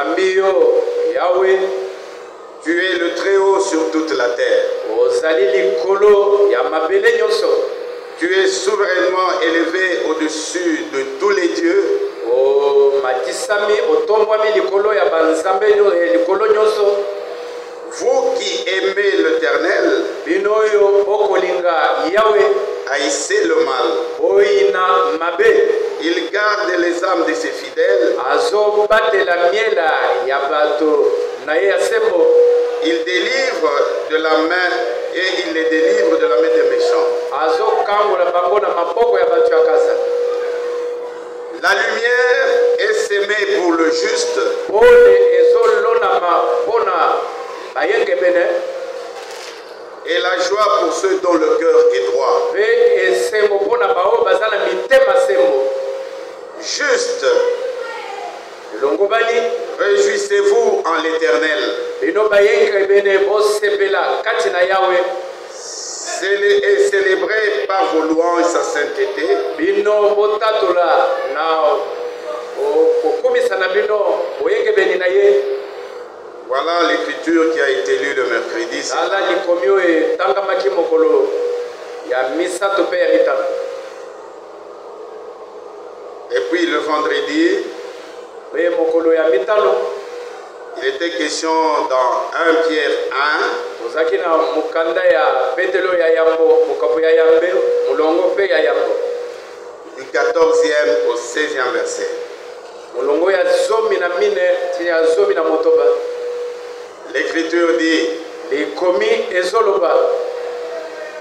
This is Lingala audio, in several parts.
Ambio Yahweh, tu es le Très-Haut sur toute la terre. ozali likolo ya mabele nyonso. Tu es souverainement élevé au-dessus de tous les dieux. O matisami otombwami likolo ya banzambe likolo nyonso. Vous qui aimez l'Éternel, bino oyo bokolinga Yahweh, haïssez le mal. oyina mabe. Il garde les âmes de ses fidèles. Azobatela miela ya bato na ye ya sembo. Il délivre de la main et il les délivre de la main des méchants. Azokangola bango na maboko ya bato ya kasa. La lumière est sémée pour le juste. Pole ezolonama mpona bayenge bene. Et la joie pour ceux dont le cœur est droit. Pe esengo mpona bao baza na mitema sembo. Juste. Longobani. Réjouissez-vous en l'Éternel. Bino bayenge bene bosepela kati na Yahweh. Et célébrez par vos louanges sa sainteté. Bino botatola na okomisa na bino oyenge beni na ye. Voilà l'écriture qui a été lue le mercredi. Ala likomio e tangamaki mokolo ya misato pe ya mitano. Et puis le vendredi, pe mokolo ya mitano, il était question dans 1 Pierre 1. ozaki na mukanda ya Petelo ya yambo, mukapo ya yambe, mulongo pe ya yambo. Du 14e au 16e verset. Mulongo ya zomi na mine, tina zomi na motoba. L'écriture dit, likomi ezoloba,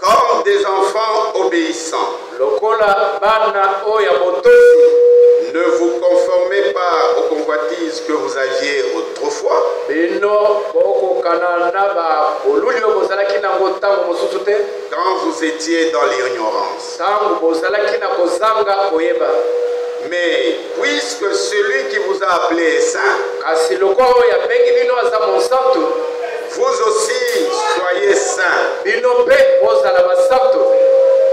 comme des enfants obéissants, lokola bana oya motosi, ne vous conformez pas aux convoitises que vous aviez autrefois. bino boko kanana ba boluli bozalaki na ngotango mosusu te, quand vous étiez dans l'ignorance. tango bozalaki na kozanga koyeba. Mais puisque celui qui vous a appelé est saint, kasi lokolo ya bengi bino aza monsantu, vous aussi soyez saints bino pe bozala basantu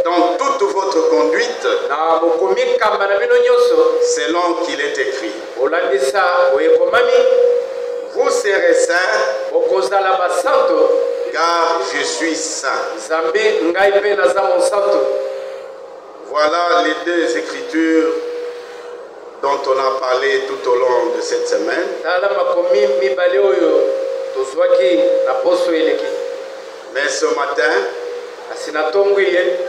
dans toute votre conduite, na mokomi kamba na bino nyonso, selon qu'il est écrit. olandisa oyekomami, Vous serez saints, okozala basantu, car je suis saint. zambi ngai pe naza monsantu. Voilà les deux écritures dont on a parlé tout au long de cette semaine. Tala makomi mibale oyo tozwaki na poso eleki. Mais ce matin, kasi na tongo ye,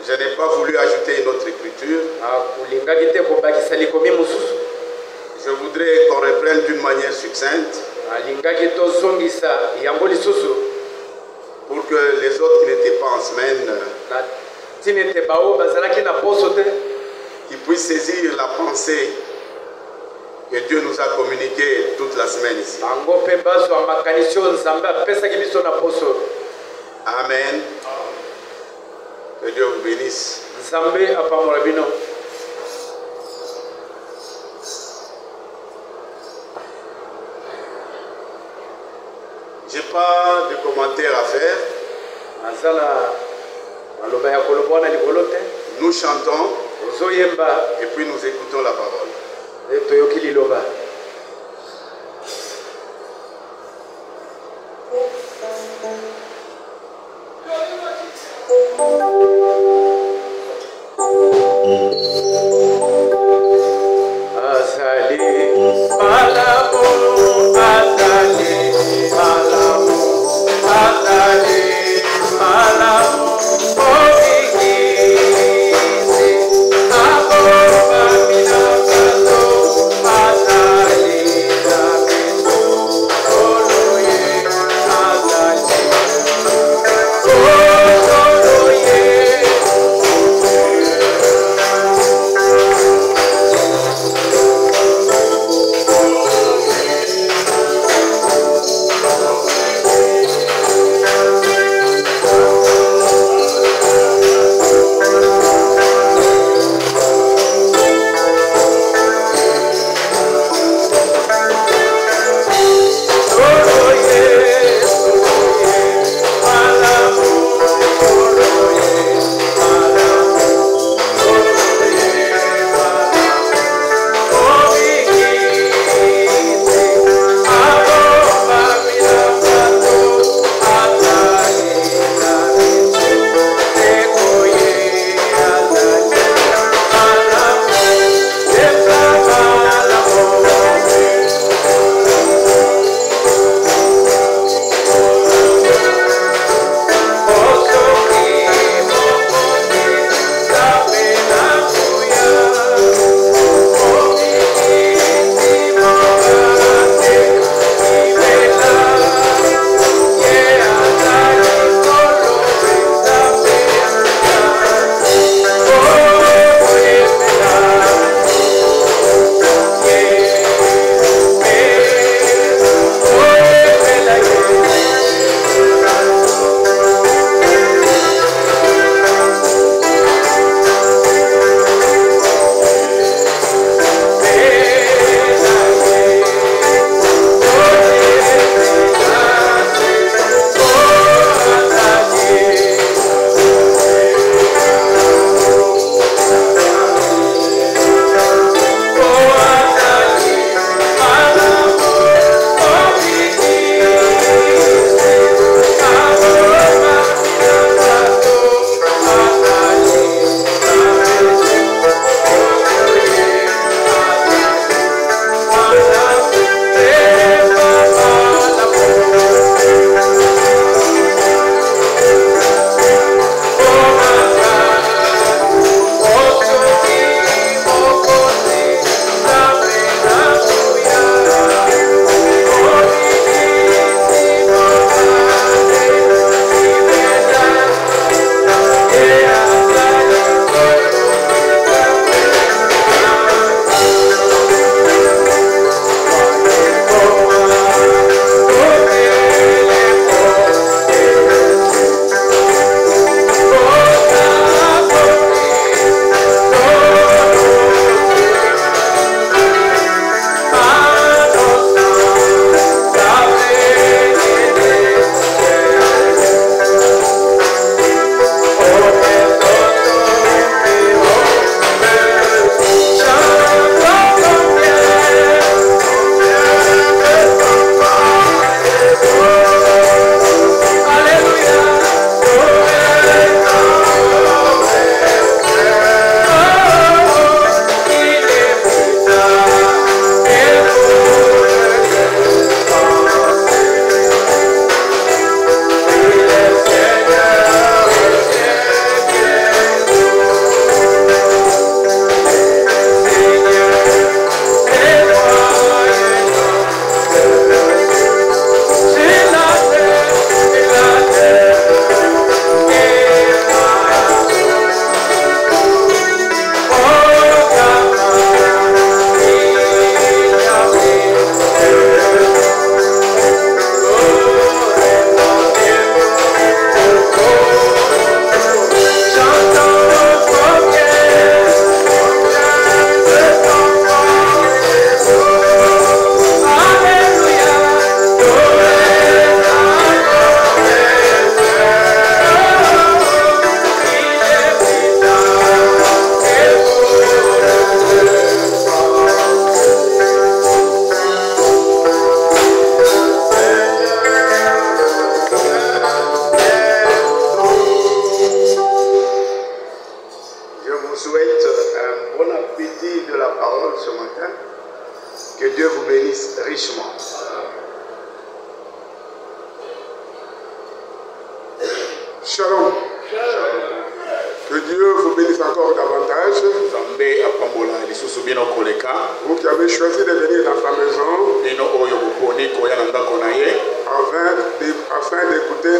je n'ai pas voulu ajouter une autre écriture. akulingaki te kobakisa likomi mosusu. Je voudrais qu'on reprenne d'une manière succincte alingaki tozongisa yango lisusu pour que les autres qui n'étaient pas en semaine na tinete bao bazalaki na poso te, qui puissent saisir la pensée que Dieu nous a communiquée toute la semaine ici. bango pe bazwa makanisi oyo nzambe apesaki biso na poso. Amen. Que Dieu vous bénisse. nzambe apamola bino. J'ai pas de commentaires à faire. azala maloba ya koloba na likolo te. Nous chantons ozoyemba et puis nous écoutons la parole. toyoki liloba. azali malamu, azali malamu, azali malamu, obikisi aboba minakazo, azali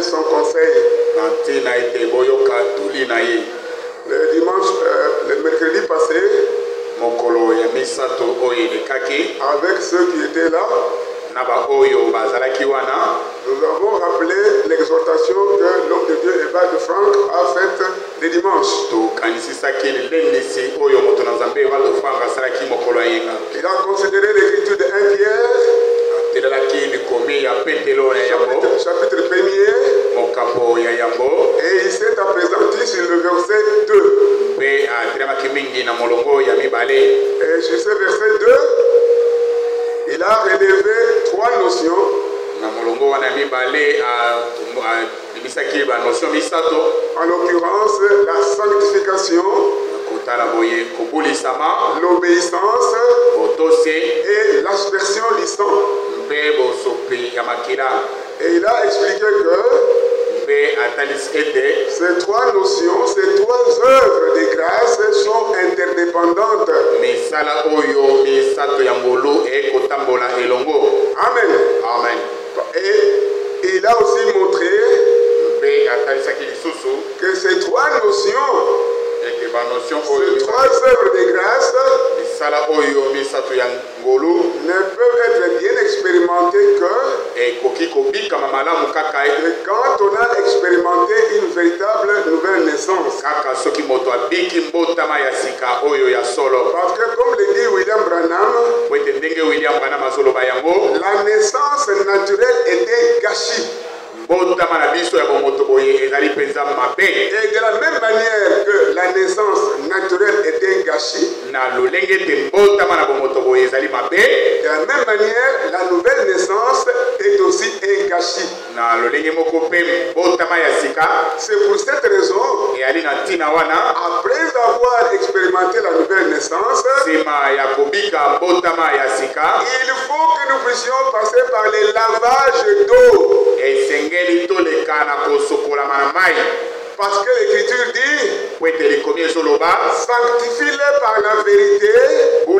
son conseil. Le dimanche, le mercredi passé, avec ceux qui étaient là, nous avons rappelé l'exhortation que l'homme de Dieu, Ebad Frank, a faite le dimanche. Il a considéré l'écriture de 1 Pierre, chapitre 1er, et il s'est appesanti sur le verset 2. Et sur ce verset 2, il a relevé 3 notions. En l'occurrence, la sanctification, l'obéissance et l'aspersion du sang. Et il a expliqué que ces 3 notions, ces 3 œuvres de grâce sont interdépendantes. Amen. Amen. Et il a aussi montré que ces 3 notions, ces 3 œuvres de grâce ne peuvent être bien expérimentées que quand on a expérimenté une véritable nouvelle naissance. Parce que comme le dit William Branham, la naissance naturelle était gâchis. Et de la même manière que la naissance naturelle est un gâchis, de la même manière, la nouvelle naissance est aussi un gâchis. C'est pour cette raison, après avoir expérimenté la nouvelle naissance, il faut que nous puissions passer par les lavages d'eau. Parce que l'Écriture dit, sanctifie-les par la vérité, et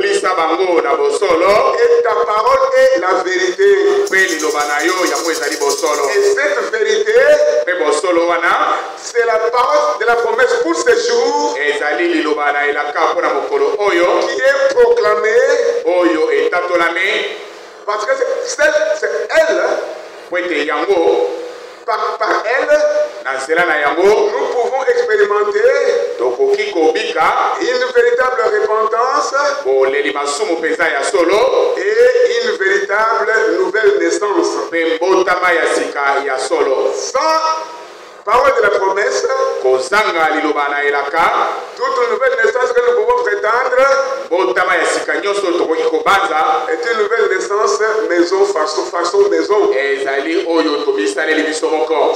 ta parole est la vérité. Et cette vérité, c'est la parole de la promesse pour ce jour, qui est proclamée, parce que c'est elle. Par elle, nous pouvons expérimenter une véritable repentance et une véritable nouvelle naissance. Sans parole de la promesse, toute nouvelle naissance que nous pouvons prétendre est une nouvelle naissance maison façon maison.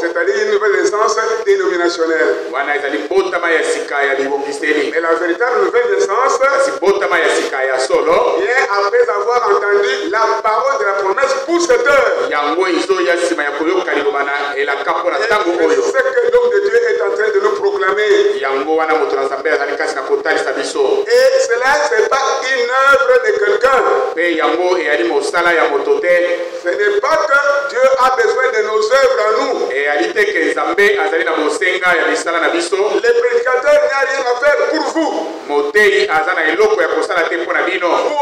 C'est-à-dire une nouvelle naissance dénominationnelle. Et la véritable nouvelle naissance vient après avoir entendu la parole de la promesse pour cette heure. Ce que l'homme de Dieu est en train de nous proclamer. Et cela, ce n'est pas une œuvre de quelqu'un. Ce n'est pas que Dieu a besoin de nos œuvres à nous. Le prédicateur n'a rien à faire pour vous. Vous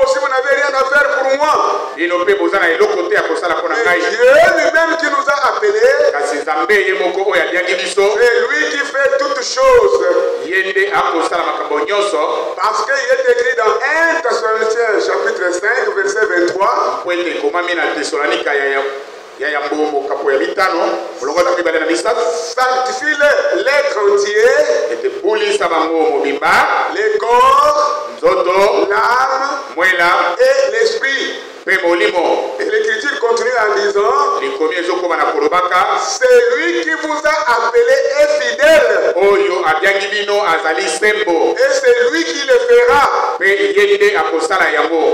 aussi, vous n'avez rien à faire pour moi. Mais Dieu lui-même qui nous a appelés, c'est lui qui fait toutes choses. Parce qu'il est écrit dans 1 Thessaloniciens chapitre 5 verset 23. Sanctifie l'être entier, les corps, l'âme et l'esprit. Et l'Écriture continue en disant, c'est lui qui vous a appelé est fidèle. Et c'est lui qui le fera.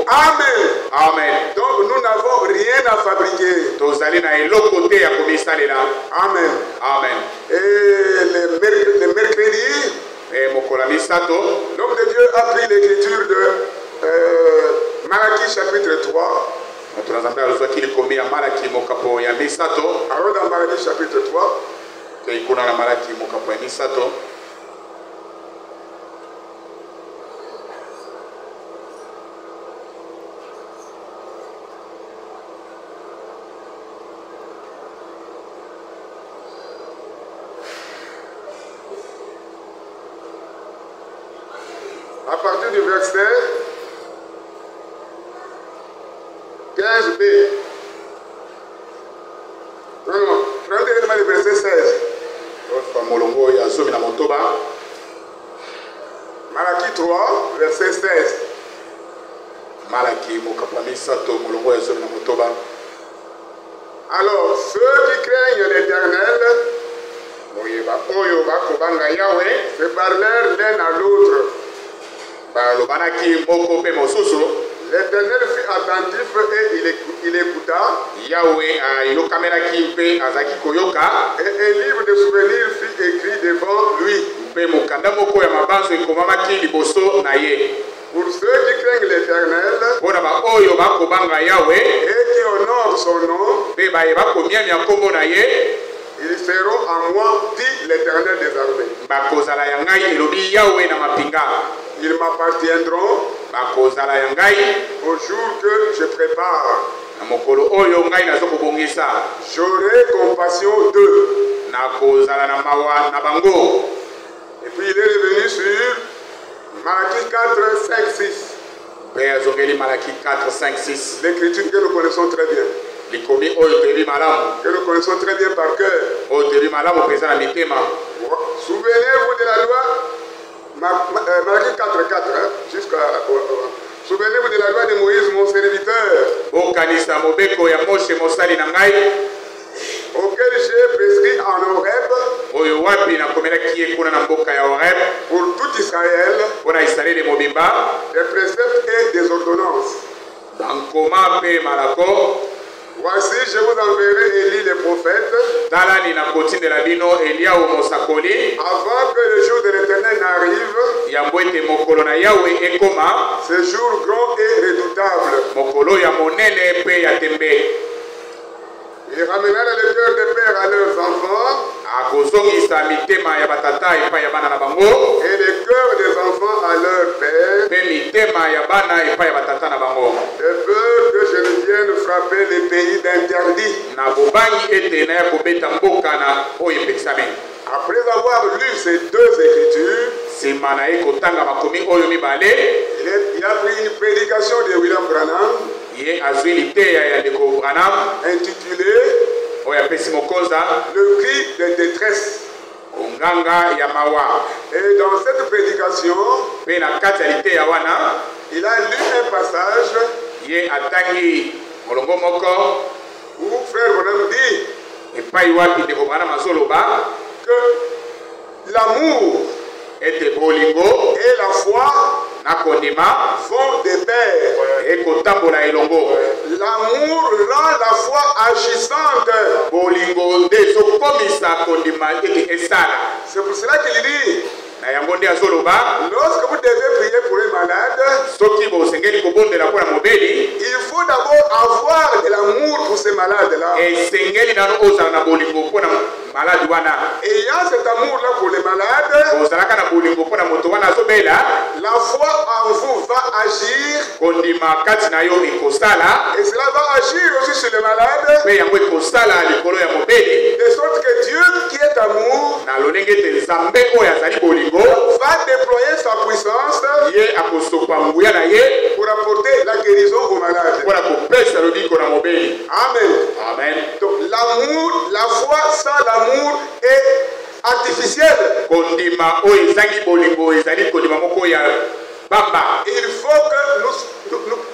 Amen. Amen. Donc nous n'avons rien à fabriquer. Amen. Amen. Et le mercredi, l'homme de Dieu a pris l'écriture de Malachie chapitre 3. Alors dans Malachie chapitre 3, Keikuna na Malaki mokapo ya misato. À partir du verset 15b. Non, prenez le verset 16. Molongo ya zomi na motoba. Malaki 3, verset 16. Malaki mokapami sato molongo ya zomi na motoba. Alors, ceux qui craignent l'Éternel, se parlèrent l'un à l'autre. Balobanaki moko pe mosusu. L'Éternel fut attentif et il écouta. Yahweh ayokamelaki pe azaki koyoka. Et un livre de souvenirs fut écrit devant lui. Pe mokanda moko ya mabanzo ekomamaki liboso na ye. Pour ceux qui craignent l'Éternel Pona ba oyo bakobanga Yahweh et qui honorent son nom, pe bayeba komiamia nkombo na ye, ils seront à moi, dit l'Éternel des armées. bakozala ya ngai elobi Yahweh na mapinga. Ils m'appartiendront Bakozala ya ngai au jour que je prépare. na mokolo oyo ngai nazokobongisa. J'aurai compassion d'eux. Nakozala na mawa na bango. Et puis il est revenu sur Malachie 4, 5, 6. Pe azongeli Malaki 4, 5, 6. L'écriture que nous connaissons très bien. Likomi oyo tebi malamu. Que nous connaissons très bien par cœur. Oyo tebi malamu pesa na mitema. Souvenez-vous de la loi. Malachie 4, 4. Souvenez-vous de la loi de Moïse, mon serviteur. Bokanisa mobeko ya Moshe mosali na ngai. Auquel j'ai prescrit en Horeb. Oyo wapi nakomelaki ye kuna na mboka ya Horeb. Pour tout Israël. Pona Israeli mobimba. Des préceptes et des ordonnances. Bankoma pe malako. Voici, je vous enverrai Élie le prophète. Talani na kotindela bino Elia o mosakoli. Avant que le jour de l'Éternel n'arrive. Yambo ete mokolo na Yahweh ekoma. Ce jour grand et redoutable. Mokolo ya monene pe ya tembe. Il ramena le cœur des pères à leurs enfants. Akozongisa mitema ya batata epai ya bana na bango. Et le cœur des enfants à leur père. Pe mitema ya bana epai ya batata na bango. De peur que je ne vienne frapper les pays d'interdit. Na bobangi ete na ya kobeta mboka na oyo epekisami. Après avoir lu ces deux écritures, sima na ye kotanga makomi oyo mibale, il a pris une prédication de William Branham. Ye azwi liteya ya ndeko Branham intitulée oyo apesi mokonza le cri de détresse. Onganga ya mawa. Et dans cette prédication, pe na kati ya liteya wana, il a lu un passage ye atangi molongo moko où frère Branham dit epai wapi ndeko Branham azoloba que l'amour ete bolingo et la foi na kondima vont de pair. ekotambola elongo. L'amour rend la foi agissante. Bolingo nde ezokomisa kondima ete esala. C'est pour cela qu'il dit na yango nde azoloba, lorsque vous devez prier pour un malade, soki bosengeli kobondela mpona mobeli, il faut d'abord avoir de l'amour pour ces malades-là. esengeli nano ozala na bolingo mpona maladi wana. Ayant cet amour-là pour les malades, ozalaka na bolingo mpona moto wana azobela, la foi en vous va agir, kondima kati na yo ekosala, et cela va agir aussi sur les malades, pe yango ekosala likolo ya mobeli, de sorte que Dieu qui est amour na lolenge ete nzambe oyo azali bolingo va déployer sa puissance ye akosopa nguya na ye pour apporter la guérison aux malades. mpona kopesa lobiko na mobeli. Amen. Amen. Donc l'amour, la foi sans l'amour est artificielle. Kondima oyo ezangi bolingo ezali kondima moko ya bamba. Il faut que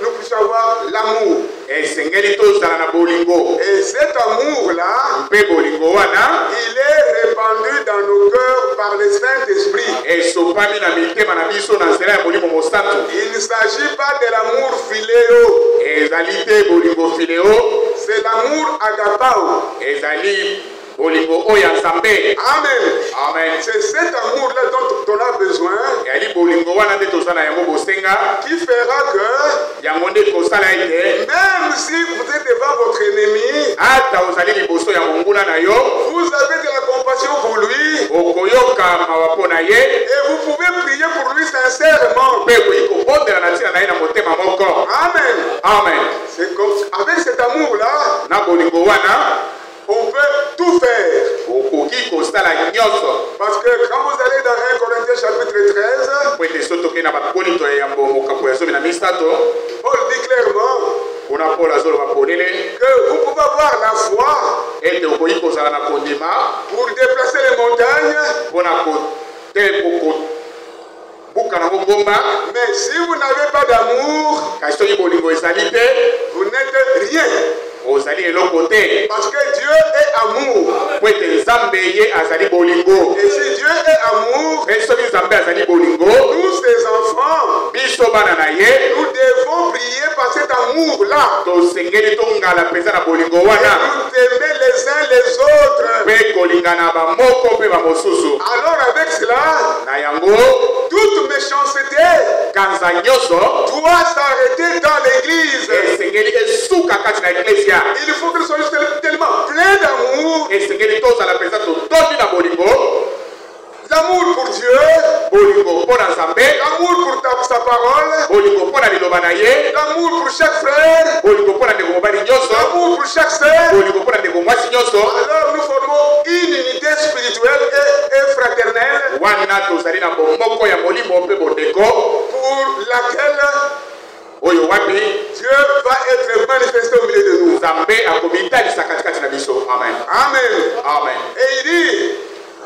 nous puissions avoir l'amour. Esengeli tozala na bolingo. Et cet amour-là, mpe bolingo wana, il est répandu dans nos cœurs par le Saint-Esprit. esopami na mitema na biso na nzela ya molimo mosantu. Il ne s'agit pas de l'amour philéo. Ezali te bolingo fileo, c'est l'amour agapao. ezali bolingo oyo ya nzambe. Amen. Amen. C'est cet amour-là dont on a besoin, ezali bolingo wana nde tozala yango bosenga, qui fera que yango nde kosala ete même si vous êtes devant votre ennemi, ata ozali liboso ya mongula na yo, vous avez de la compassion na ye. Et vous pouvez prier pour lui sincèrement. Pe ko bondela na tina na ye na motema moko. Amen. Amen. C'est comme avec cet amour-là, Na bolingo wana on peut tout faire. okoki kosala nyonso. Parce que quand vous allez dans 1 Corinthiens chapitre 13, Po ete so toke na bakorinto ya mokambo ya 13 Paul dit clairement mpona Paul azoloba polele que vous pouvez avoir la foi ete okoki kozala na kondima pour déplacer les montagnes, mpona buka nango ngomba. mais si vous n'avez pas d'amour, Kasi soki bolingo ezali te vous n'êtes rien. ozali eloko te. Parce que Dieu est amour. Po ete nzambe ye azali bolingo. Et si Dieu est amour, Pe soki nzambe azali bolingo, nous, ses enfants, biso bana na ye nous devons prier par cet amour-là. tosengeli tongala mpenza na bolingo Et wana nous aimer les uns les autres. mpe kolingana bamoko mpe bamosusu. Alors avec cela, Na yango toute méchanceté kanza nyonso doit s'arrêter dans l'église. esengeli esuka kati na eklesia. Il faut que nous soyons tellement pleins d'amour. Esengeli tozala mpenza totondi na bolingo. L'amour pour Dieu, Bolingo mpo na nzambe, l'amour pour sa parole, bolingo mpo na liloba na ye, l'amour pour chaque frère, bolingo mpo na ndeko mobali nyonso, l'amour pour chaque sœur. bolingo mpo na ndeko mwasi nyonso. Alors nous formons une unité spirituelle et fraternelle Wana tozali na bomoko ya molimo mpe bondeko pour laquelle oyo wapi Dieu va être manifesté au milieu de nous. nzambe akomitalisa katikati na biso. Amen. Amen. Amen. Et il dit,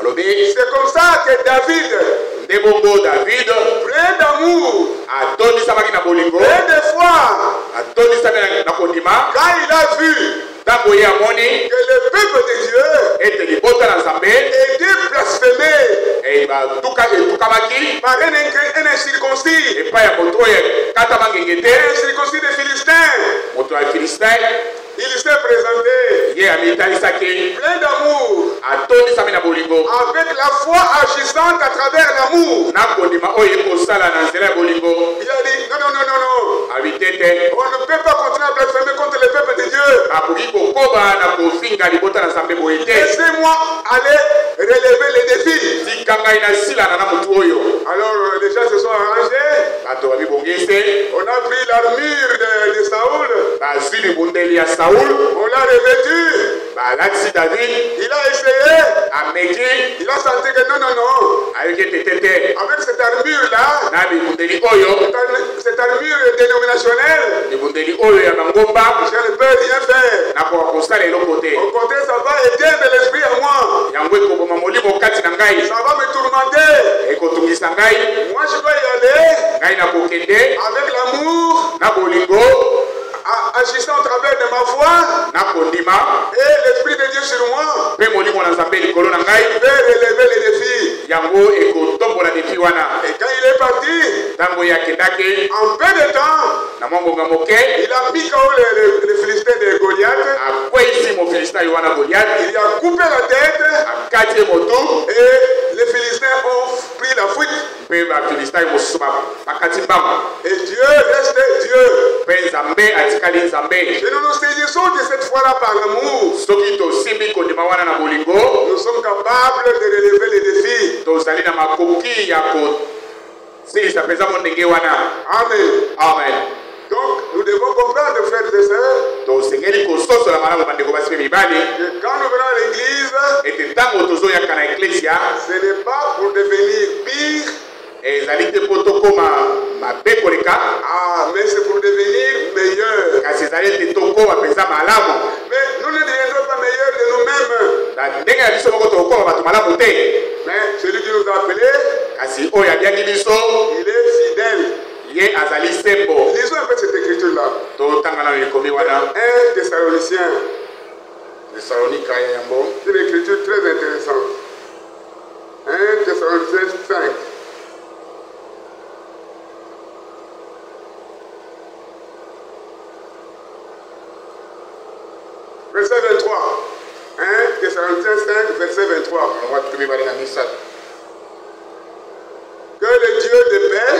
Alobi c'est comme ça que David, nde bongo David plein d'amour, atonisamaki na bolingo, plein de foi, atonisami na kondima quand il a vu ntango ye amoni que le peuple de Dieu ete libota na nzambe était blasphémé etukamaki par un incirconcis, epai ya moto oyo ekatama ngenge te, un incirconcis des Philistins. moto ya filistin. Il s'est présenté Ye amitalisaki plein d'amour, atonisami na bolingo avec la foi agissante à travers l'amour. na kondima oyo ekosala na nzela ya bolingo. Il a dit, non, non, non, non, non. Abite te On ne peut pas continuer à blasphémer contre le peuple de Dieu. akoki kokoba na kofinga libota na nzambe boye te. Laissez-moi aller relever les défis. Tika ngai nasilana na motu oyo. Alors les gens se sont arrangés. Bato babibongisi On a pris l'armure de Saoul. bazwi libundeli ya Saul, On l'a revêtu. balatisi David, Il a essayé. ameki Il a senti que non, non, non. ayoki ete te. Avec cette armure-là, Na libundeli oyo, cette armure dénominationnelle, libundeli oyo ya bangomba, je ne peux rien faire. nakoka kosala eloko te. Au contraire, ça va éteindre l'esprit à moi. Yango ekoboma molimo kati na ngai, Ça va me tourmenter. ekotungisa ngai. Moi, je dois y aller Ngai nakokende avec l'amour, na bolingo, agissant au travers de ma foi na kondima, et l'Esprit de Dieu sur moi. mpe molimo na nzambe likolo na Je ngai. vais relever les défis. Yango ekotombola defi wana. Et quand il est parti, Ntango ye akendaki en peu de temps, na mwa ngonga moke, il a mis KO les Philistins de Goliath. akweyisi mofilistin oyo wana Goliath, Il lui a coupé la tête akati ye motu, et les Philistins ont pris la fuite. mpe bafilistin mosusu bakati mbangu. Et Dieu reste Dieu. Mpe nzambe atikali nzambe. Et nous nous saisissons de cette foi-là par l'amour. Soki tosimbi kondima wana na bolingo, Nous sommes capables de relever les défis. tozali na makoki ya kosilisa mpenza mo ndenge wana. Amen. Amen. Donc, nous devons comprendre, frères et sœurs, tosengeli kososola malamu bandeko basi mpe mibali que quand nous venons à l'église, ete ntango tozoyaka na eklesia ce n'est pas pour devenir pire, ezali te mpo tokóma mabe koleka, mais c'est pour devenir meilleur. kasi ezali ete tokóma mpenza malamu. Mais nous ne deviendrons pas meilleurs de nous-mêmes. Na ndenge na biso moko tokóma bato malamu te, Mais celui qui nous a appelés, kasi oyo abiaki biso il est fidèle. ye azali sembo. Lisons un peu cette écriture-là. Totanga na likomi wana 1 Thessaloniciens. Thessalonika ya yango, C'est une écriture très intéressante. 1 Thessaloniciens 5. Verset 23. 1 Thessaloniciens 5, verset 23. watu mibali na misa Que le Dieu de paix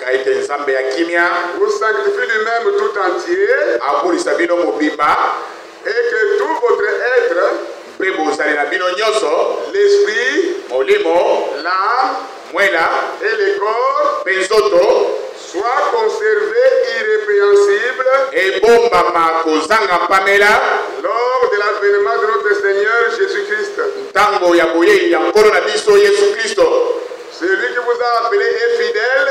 kaite nzambe ya kimia vous sanctifie lui-même tout entier akolisa bino mobimba et que tout votre être mpe l'esprit, l'âme et le corps soient conservés irrépréhensibles lors de l'avènement de notre Seigneur Jésus-Christ. Celui qui vous a appelé est fidèle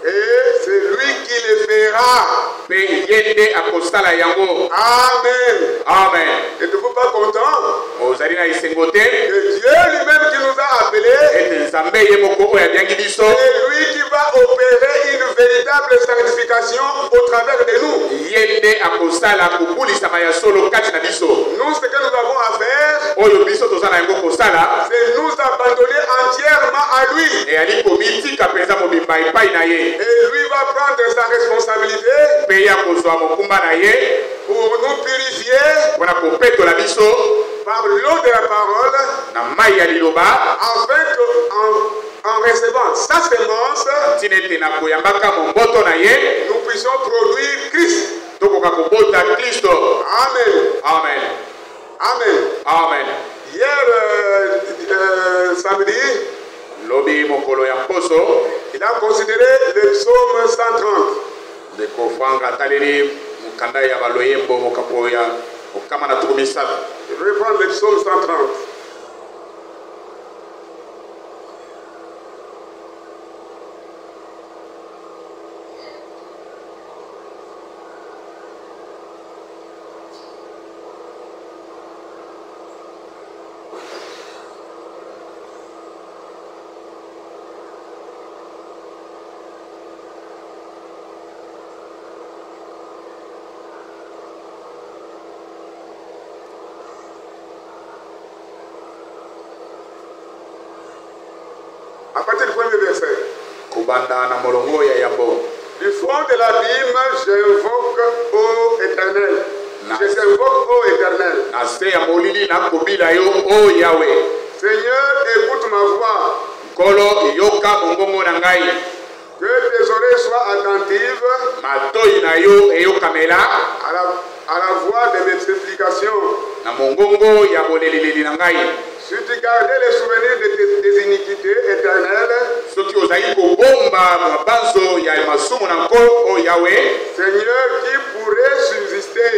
et c'est lui qui le fera. Amen. Amen. Êtes-vous pas content que Dieu lui-même qui nous a appelés, c'est lui qui va opérer une véritable sanctification au travers de nous. Nous, ce que nous avons à faire, c'est nous abandonner entièrement à lui. Et lui va prendre sa responsabilité pour nous purifier par l'eau de la parole, afin qu'en recevant sa semence, nous puissions produire Christ. Amen. Amen. Amen. Amen. Hier, samedi, il a considéré le psaume 130. Je vais prendre le psaume 130. À partir du premier verset. Du fond de l'abîme, j'invoque, ô Éternel. Je t'invoque, ô Éternel. Seigneur, écoute ma voix. Que tes oreilles soient attentives à la voix de mes supplications. Si tu gardais les souvenirs de tes iniquités éternelles, Seigneur, qui pourrait subsister?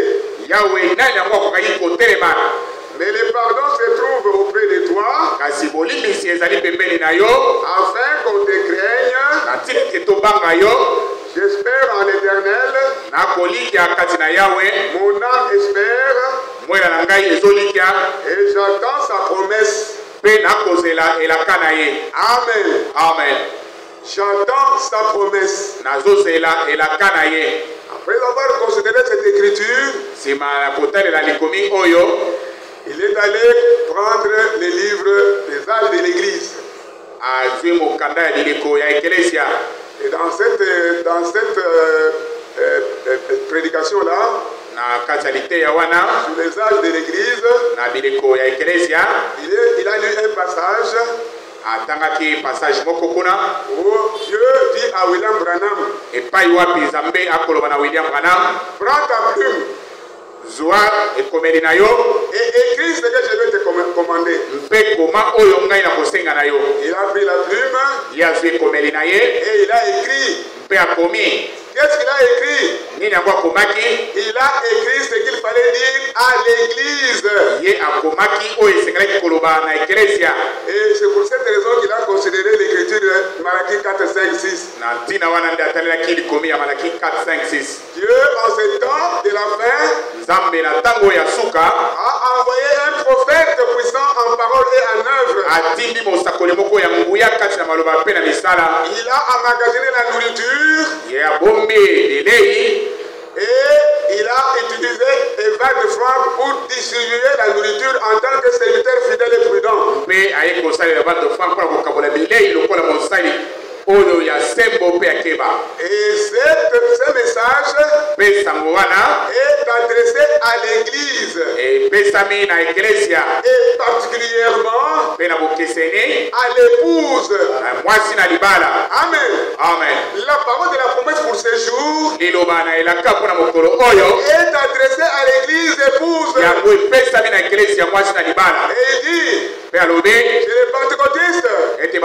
Mais le pardon se trouve auprès de toi, afin qu'on te craigne. J'espère en l'Éternel, mon âme espère, et j'attends sa promesse. Amen. Amen. J'attends sa promesse. Après avoir considéré cette écriture, il est allé prendre les livres des âges de l'Église. Et dans cette prédication-là, sur les âges de l'Église, il a lu un passage où Dieu dit à William Branham, prends ta plume et écris ce que je vais te commander. Il a pris la plume et il a écrit. Qu'est-ce qu'il a écrit? Il a écrit ce qu'il fallait dire à l'Église. Et c'est pour cette raison qu'il a considéré l'écriture de Malachie 4, 5, 6. Dieu, en ce temps de la fin, a envoyé un prophète puissant en parole et en œuvre. Il a emmagasiné la nourriture. Et il a utilisé Évêque de France pour distribuer la nourriture en tant que serviteur fidèle et prudent. Et ce message est est adressé à l'église. Et particulièrement à l'épouse. Amen. Amen. La parole de la promesse pour ce jour est adressée à l'église épouse. Et il dit, chez les pentecôtistes, les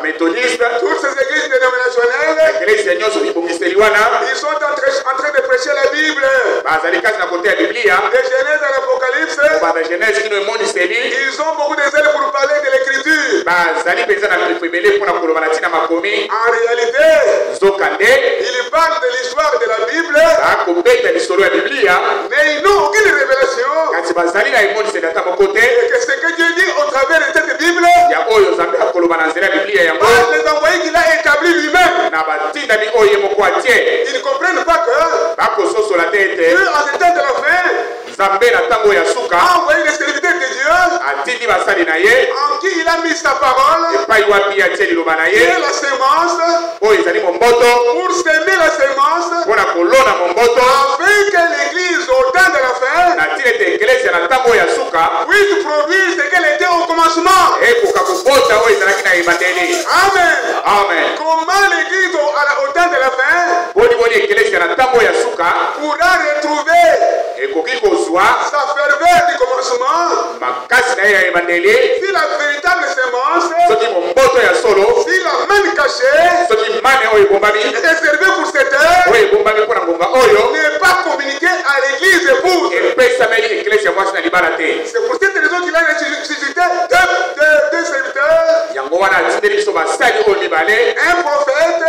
méthodistes, toutes ces églises dénominationnelles, ils sont en train de prêcher la Bible. De Genèse à l'Apocalypse, ils ont beaucoup de zèle pour parler de l'écriture. En réalité, ils parlent de l'histoire de la Bible, mais ils n'ont aucune révélation. Et que ce que Dieu dit au travers de cette Bible, par les envoyés qu'il a établis lui-même, ils ne comprennent pas que Dieu, en ce temps de la fin, a envoyé les serviteurs de Dieu en qui il a mis sa parole, qui est la semence, pour s'aimer la semence, afin que l'église au temps de la fin puisse produire ce qu'elle était au commencement. Amen. Amen. Comment l'église au temps de la fin pourra retrouver sa ferveur du commencement si la véritable semence, si la main cachée est réservée pour cette heure, n'est pas communiquée à l'église épouse. C'est pour cette raison qu'il a ressuscité deux serviteurs, un prophète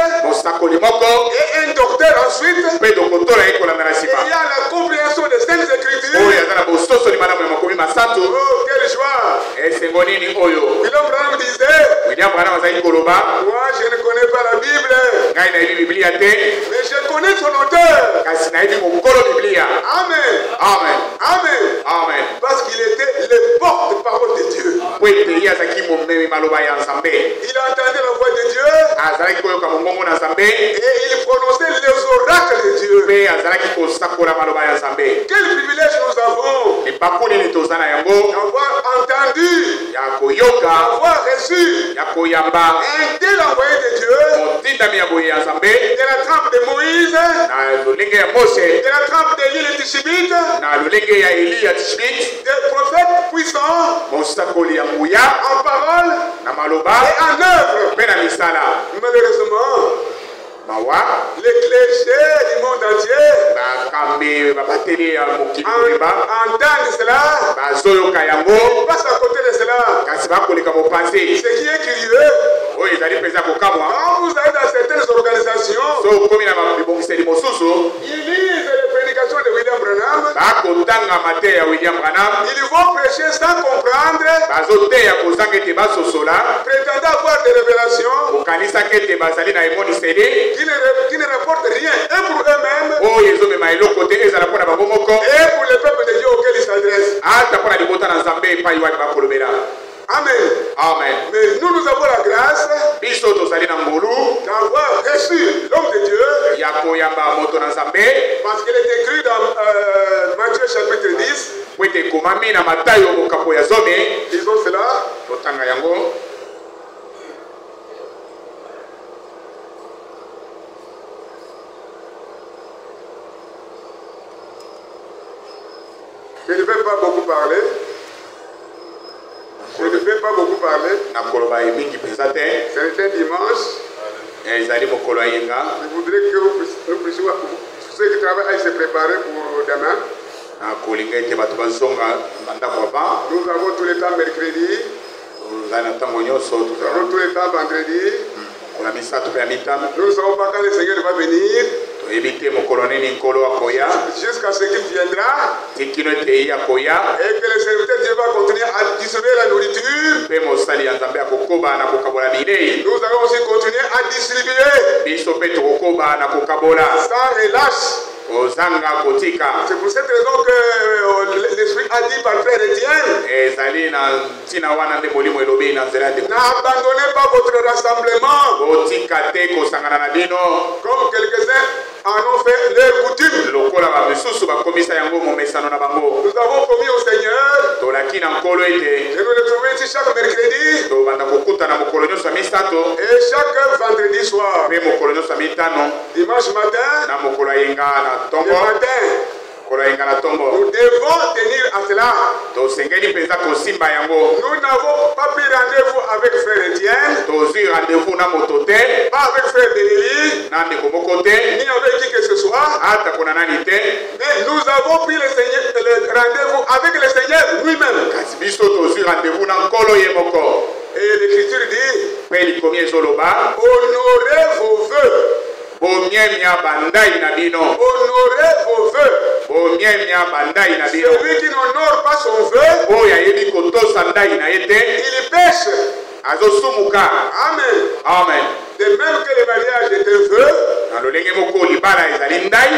et un docteur ensuite. Et il y a la compréhension des Saintes Écritures. Oh, quelle joie! William Branham disait, moi je ne connais pas la Bible, mais je connais son auteur. Amen. Amen. Amen. Amen. Parce qu'il était le porte-parole de Dieu. Il entendait la voix de Dieu et il prononçait les oracles de Dieu. Quel privilège nous avons d'avoir entendu, d'avoir reçu un tel envoyé de Dieu, de la trempe de Moïse, de la trempe d'Élie et Tishbite, des prophètes puissants en parole et en œuvre. Malheureusement, les clergés du monde entier entendent cela, passent à côté de cela. Ce qui est curieux, quand vous allez dans certaines organisations, ils lisent les prédications de William Branham, ils vont prêcher sans comprendre, prétendant avoir des révélations qui ne rapportent rien, et pour eux-mêmes, et pour le peuple de Dieu auquel ils s'adressent. Amen. Amen. Mais nous avons la grâce d'avoir reçu l'homme de Dieu, parce qu'il est écrit dans Matthieu chapitre 10. Disons cela. Je ne vais pas beaucoup parler. Je ne vais pas beaucoup parler. C'est un dimanche. Je voudrais que nous puissions, ceux qui travaillent, aillent se préparer pour demain. Nous avons tout le temps mercredi. Nous avons tout le temps vendredi. Nous ne savons pas quand le Seigneur va venir. Jusqu'à ce qu'il viendra. Et que le serviteur de Dieu va continuer à distribuer la nourriture. Nous allons aussi continuer à distribuer sans relâche. C'est pour cette raison que l'Esprit a dit par Frère Étienne, n'abandonnez pas votre rassemblement comme quelques-uns en ont fait leur coutume. lokola ba misusu bakomisa yango momesano na bango. Nous avons promis au Seigneur Tolaki na nkolo ete de nous retrouver ici chaque mercredi tobanda kokutana mokolo nyonso ya misato et chaque vendredi soir. mpe mokolo nyonso ya mitano Dimanche matin, na mokolo ya yenga na le ntongo. matin, Mokolo ya yenga na ntongo nous devons tenir à cela. tosengeli mpenza kosimba yango. Nous n'avons pas pris rendez-vous avec frère Etienne, tozwi rendez-vous na moto te, pas avec frère Benelli, na ndeko moko te, ni avec qui que ce soit. ata kuna nani te. Mais nous avons pris le rendez-vous avec le Seigneur lui-même. Kasi biso tozwi rendez-vous na nkolo ye moko. Et l'Écriture dit, Mpe likomi ezoloba honorez vos vœux. bomiemia bandai na bino. Honorez vos vœux. Bomiemia bandai na bino. Celui qui n'honore pas son vœu, Oyo ayebi kotosa ndai na ye te il pêche. azosumuka. Amen. Amen. De même que le mariage est un vœu, Na lolenge moko libala ezali ndai.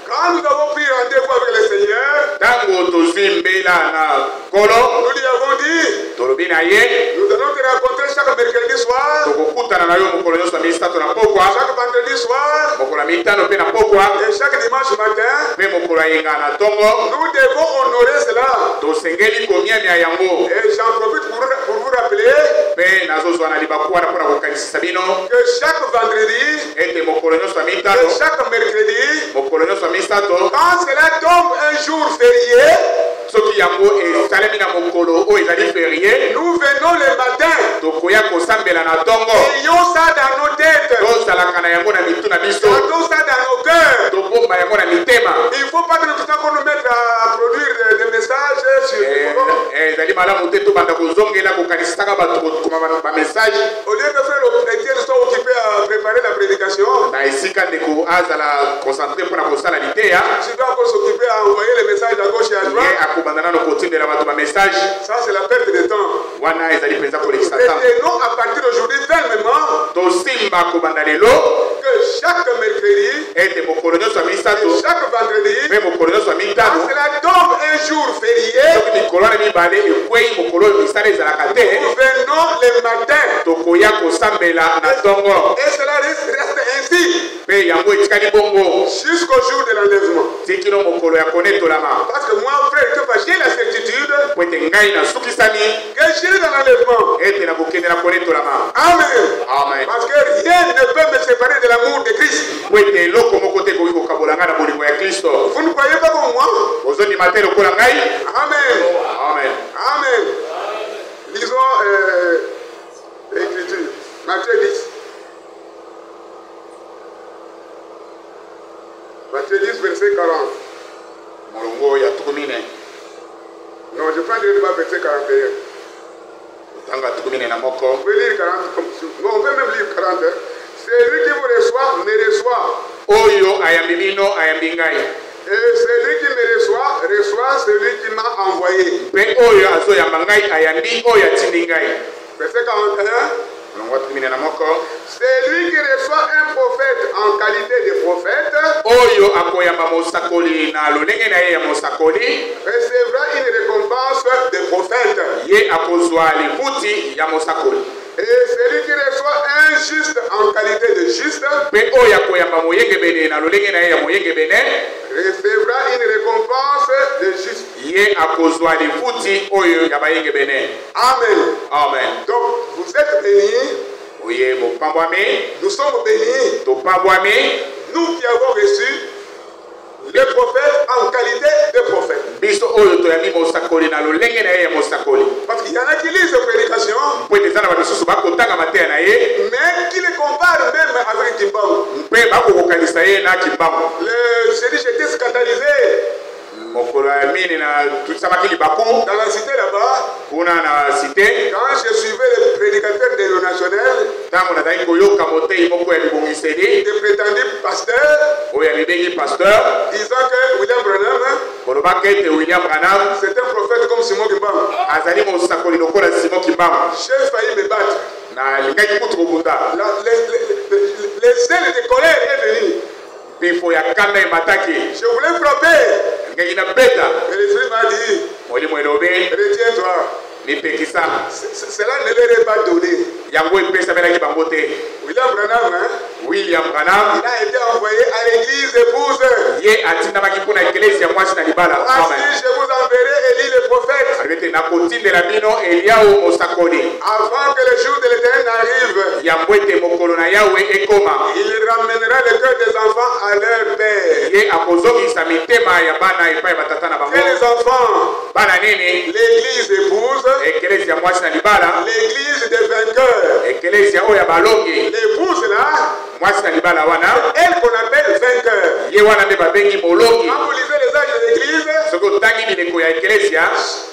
quand nous avons pris rendez-vous avec le Seigneur, Tango tozwi mbela na nkolo nous lui avons dit, tolobi na ye nous allons te rencontrer chaque mercredi soir, tokokutana na yo mokolo nyonso ya misato na pokwa, chaque vendredi soir mokolo ya mitano mpe na pokwa, et chaque dimanche matin. mpe mokolo ya yenga na ntongo. Nous devons honorer cela. Tosengeli komiemia yango. Et j'en profite pour vous rappeler Mpe nazozwa na libaku wana mpona kokanisisa bino que chaque vendredi ete mokolo nyonso ya et mitano, chaque mercredi, mokolo nyonso ya misato, quand cela tombe un jour férié, soki yango esalemi na mokolo oyo ezali ferie, nous venons le matin. tokoya kosambela na ntongo. Ayons ça dans nos têtes. Tozalaka na yango na mitu na biso, Gardons ça dans nos cœurs. tobomba yango na mitema. Il ne faut pas que nous nous mettre à produire des messages sur Ezali malamu te tobanda kozongela kokanisaka bato kokoma bamessage au lieu de faire Etienne soit occupé à préparer la prédication. na esika ndeko azala concentré mpona kosala liteya. Je dois encore s'occuper à envoyer les messages à gauche et à Ye droite. akobanda nano kotindela bato bamessage Ça, c'est la perte de temps. wana ezali mpenza kolekisa Mais ntango. tenons à partir d'aujourd'hui fermement Tosimba kobanda lelo que chaque mercredi ete mokolo nyonso ya misato et chaque vendredi, mpe mokolo nyonso ya quand mitano, cela tombe un jour férié, soki mikolo wana mibale ekwei mokolo oyo misala ezalaka te, nous venons le matin. tokoya kosambela na ntongo. Et cela reste ainsi Mpe yango etikali bongo jusqu'au jour de l'enlèvement. tikino mokolo ya konetolama. Parce que moi, frère, j'ai la certitude Po ete ngai nasukisami que j'irai dans l'enlèvement. ete nakokendela konetolama. Amen. Amen. Parce que rien ne peut me séparer de l'amour de Christ. Po ete eloko moko te ekoki kokabola ngai na bolingo ya Kristo. Vous ne croyez pas comme moi? Ozondima te lokola ngai. Amen. Amen. Amen. Lisons l'Écriture. Matthieu 10. Matthieu 10, verset 40. Molongo ya tukumine. Non, je prends directement verset 41. Tanga tukumine na moko. On peut lire 40 comme ça. Non, on peut même lire 40. Hein. Celui qui vous reçoit me reçoit. Oyo ayambi bino ayambi ngai. Et celui qui me reçoit, reçoit celui qui m'a envoyé. Mpe oyo azoyamba ngai ayambi oyo atindi ngai. Verset 41. Molongo ya tukumine na moko. Celui qui reçoit un prophète en qualité de prophète Oyo akoyamba mosakoli na lolenge na ye ya mosakoli, recevra une récompense de prophète. ye akozwa livuti ya mosakoli. Et celui qui reçoit un juste en qualité de juste Mpe oyo akoyamba moyengebene na lolenge na ye ya moyengebene, recevra une récompense de juste. ye akozwa livuti oyo ya bayengebene. Amen. Amen. Donc, vous êtes bénis, Oye bopambwami, nous sommes bénis, topambwami, nous qui avons reçu les prophètes en qualité de prophètes. biso oyo toyambi mosakoli na lolenge na ye ya mosakoli. Parce qu'il y en a qui lisent les prédications, Po ete eza na bamisusu bakotanga mateya na ye, mais qui les comparent même avec Kimbangu. mpe bakokokanisa ye na kimbangu. Je dis, j'étais scandalisé Mokolo ya mini na tusamaki libaku dans la cité là-bas, kuna na cité, quand je suivais les prédicateurs de l'Union nationale, ntango nazali koyoka motei moko ya libongiseli des prétendus pasteurs, oyo abibengi pasteur disant que William Branham, kolobaka ete William Branham c'est un prophète comme Simon Kimbangu. azali mosakoli lokola Simon Kimbangu. J'ai failli me battre. Na lingaki kutu kobunda Les ailes de colère est venu. pifo ya kanda emataki, Je voulais frapper. lingaki na beta Mais l'Esprit m'a dit, molimo elobi retiens-toi. mipekisa Cela ne leur est pas donné. yango epesamelaki bango te. William Branham, hein, William Branham il a été envoyé à l'église épouse. ye atina makipuna ecclesia mwasi na libala. Ainsi, je vous enverrai Élie le prophète. Alibete na kotindela bino Eliao mosakoli. Avant que le jour de l'Éternel n'arrive, Yambwete mokolo na Yawe ekoma. il ramènera le cœur des enfants à leur père. Ye akozongisa mitema ya bana epai batata na bango. Que les enfants, Bana nini? l'église épouse, Ecclesia mwasi na libala. l'église des vainqueurs. Ecclesia oyo ya balongi. L'épouse là, Mwasi na libala wana. elle qu'on appelle vainqueur. Ye wana nde babengi molongi. Quand vous lisez les actes de l'église, Soko tangi bileko ya Ecclesia.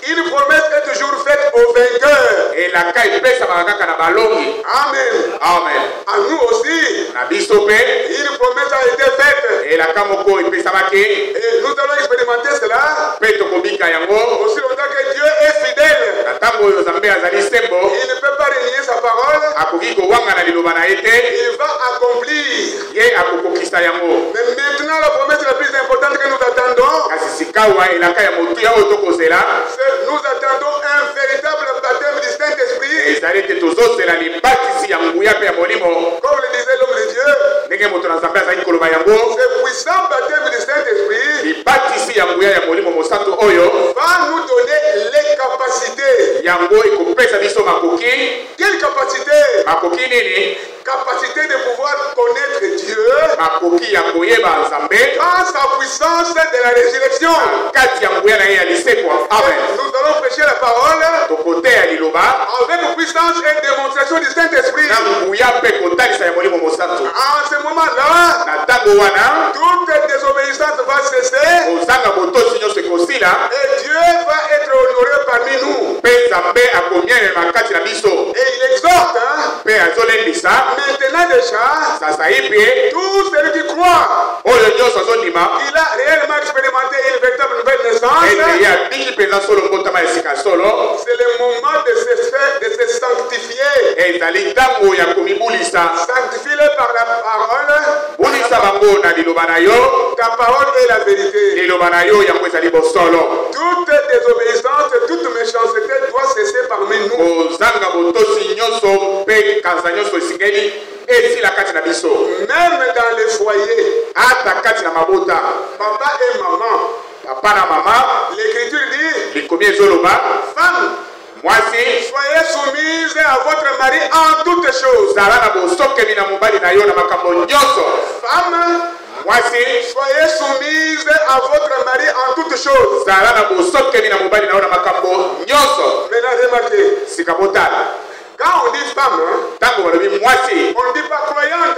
une promesse est toujours faite aux vainqueurs. Elaka epesa kaka na balongi. Amen. Amen. À nous aussi, Na biso pe. une promesse a été faite. Elaka moko epesamaki. Et nous allons expérimenter cela Pe tokobika yango. aussi longtemps que Dieu est fidèle. Na ntango oyo Nzambe azali sembo. Il ne peut pas renier sa parole. Akoki kowanga na liloba na ye te. Il va accomplir. Ye akokokisa yango. Mais maintenant, la promesse la plus importante que nous attendons, Kasi sikawa elaka ya motuya oyo tokozela. c'est nous attendons un véritable baptême du Saint-Esprit. Ezali ete tozozela libatisi ya nguya mpe ya molimo. Comme le disait l'homme de Dieu, Ndenge moto na Nzambe azali koloba yango. ce puissant baptême du Saint-Esprit Libatisi ya nguya ya molimo mosantu oyo. va nous donner les capacités. Yango ekopesa biso makoki. Quelle capacité? Makoki nini? Capacité de pouvoir connaître Dieu Makoki ya koyeba Nzambe. dans sa puissance de la résurrection. Kati ya nguya na ye ya lisekwa. Amen. Nous allons prêcher la parole Tokote ya liloba. avec puissance et démonstration du Saint-Esprit. Na nguya mpe kotalisa ya molimo mosantu. En ce moment-là, Na ntango wana. toute désobéissance va cesser Kozanga botosi nyonso ekosila. et Dieu va être honoré parmi nous. Mpe Nzambe akomielema kati na biso. Et il exhorte, Mpe azolendisa. maintenant déjà, Sasa hivi tout celui qui croit, oyo nyonso azondima. il a réellement expérimenté une véritable nouvelle Ete naissance. ye abiki mpenza solo mbotama ya sika solo. C'est le moment de se sanctifier. Ezali ntango ya komibulisa. Sanctifie-le par la parole. Bulisa bango na liloba na yo. Ta parole est la vérité. Liloba na yo yango ezali bosolo. Toute désobéissance, toute méchanceté doit cesser parmi nous. Kozanga botosi nyonso mpe kanza nyonso esingeli esila kati na biso. Même dans les foyers, Ata kati na mabota. papa et maman, Papa na mama. l'Écriture dit, Likomi ezoloba. femme, Mwasi. soyez soumise à votre mari en toutes choses. Zala na bosokeli na mobali na yo na makambo nyonso. Femme, Mwasi. soyez soumise à votre mari en toutes choses. Zala na bosokeli na mobali na yo na makambo nyonso. Maintenant, remarquez, Sika botala. quand on dit femme, Tango balobi mwasi. on ne dit pas croyante,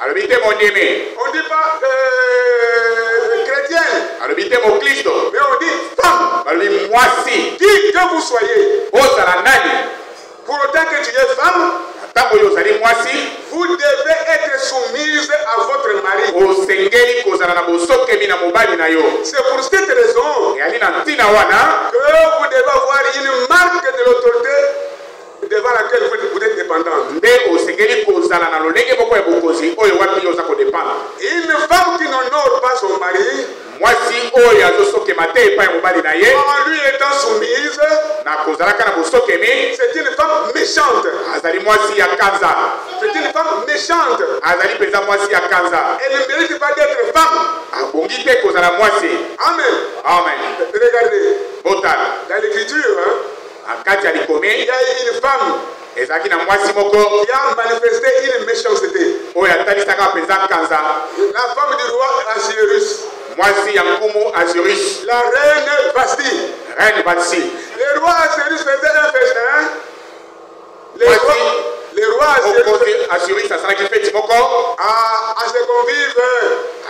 Alobi te mondeme. on ne dit pas chrétienne, Alobi te mokristo. mais on dit femme. Balobi mwasi. Qui que vous soyez, Ozala nani? pour autant que tu es femme, Tango yo ozali mwasi. vous devez être soumise à votre mari. Osengeli kozala na bosokeli na mobali na yo. C'est pour cette raison Eyali na ntina wana. que vous devez avoir une marque de l'autorité devant laquelle vous êtes dépendant. Nde osengeli kozala na lolenge moko ya bokonzi oyo wapi yo oza kodepanda. Une femme qui n'honore pas son mari, Mwasi oyo azosokema te epai ya mobali na ye. en lui étant soumise, Na kozalaka na bosokemi. c'est une femme méchante. Azali mwasi ya kanza. C'est une femme méchante. Azali mpenza mwasi ya kanza. Elle ne mérite pas d'être femme. Abongi te kozala mwasi. Amen. Amen. Regardez, Botala. dans l'écriture, Akati ya il likomi. y a une femme Ezalaki na mwasi moko qui a manifesté une méchanceté. oyo atalisaka mpenza kanza. La femme du roi Assuérus, Mwasi ya nkumu Azurus. la reine Vasti. Reine Basi. Le roi Assuérus faisait un festin. Le roi Assuérus Okonzi Azurus asalaki feti moko. à ses convives,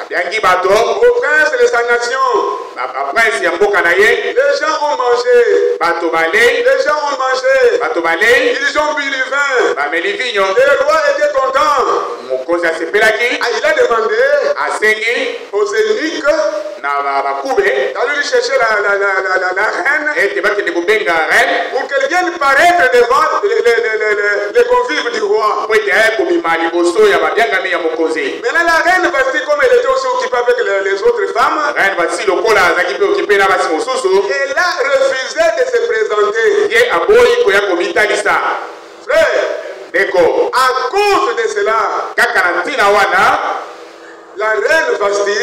Abiangi bato. au prince de sa nation. Baprince ya mboka na ye. Les gens ont mangé. Bato balei. Les gens ont mangé. Bato balei. Ils ont bu du vin. Bameli vinyo. Le roi était content. Mokonzi asepelaki. Ah, il a demandé Asengi aux eunuques na bakube d'aller lui chercher la reine ete bakende kobenga reine pour qu'elle vienne paraître devant les convives du roi. po ete aya komema liboso ya babiangami ya mokonzi. Maintenant, la reine Vasti, comme elle était aussi occupée avec les autres femmes, Reine Basi lokola azalaki mpe okipe na basi mosusu. elle a refusé de se présenter. Ye aboyi koya komitalisa. Frère, Ndeko à cause de cela, kaka na ntina wana la reine Vasti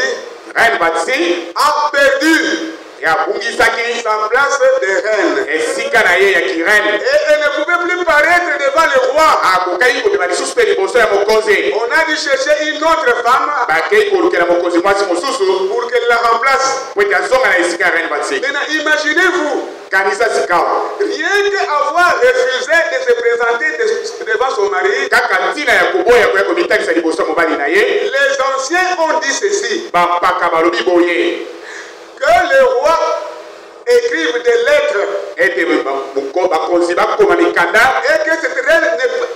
Reine Bati a perdu ya bungisaki sa place de reine. esika na ye ya kirene. Et elle ne pouvait plus paraître devant le roi. Akokaki kobima lisusu mpe liboso ya mokonzi. On a dû chercher une autre femme Bakei kolukela mokonzi mwasi mosusu pour qu'elle la remplace. po ete azonga na esika ya Reine Bati. Maintenant, imaginez-vous, Kanisa sikawa rien qu'avoir refusé de se présenter devant son mari, kaka ntina ya koboya koya komitangisa liboso ya mobali na ye. les anciens ont dit ceci, Bampaka balobi boye que le roi écrive des lettres ete bakonzi bakoma mikanda et que cette reine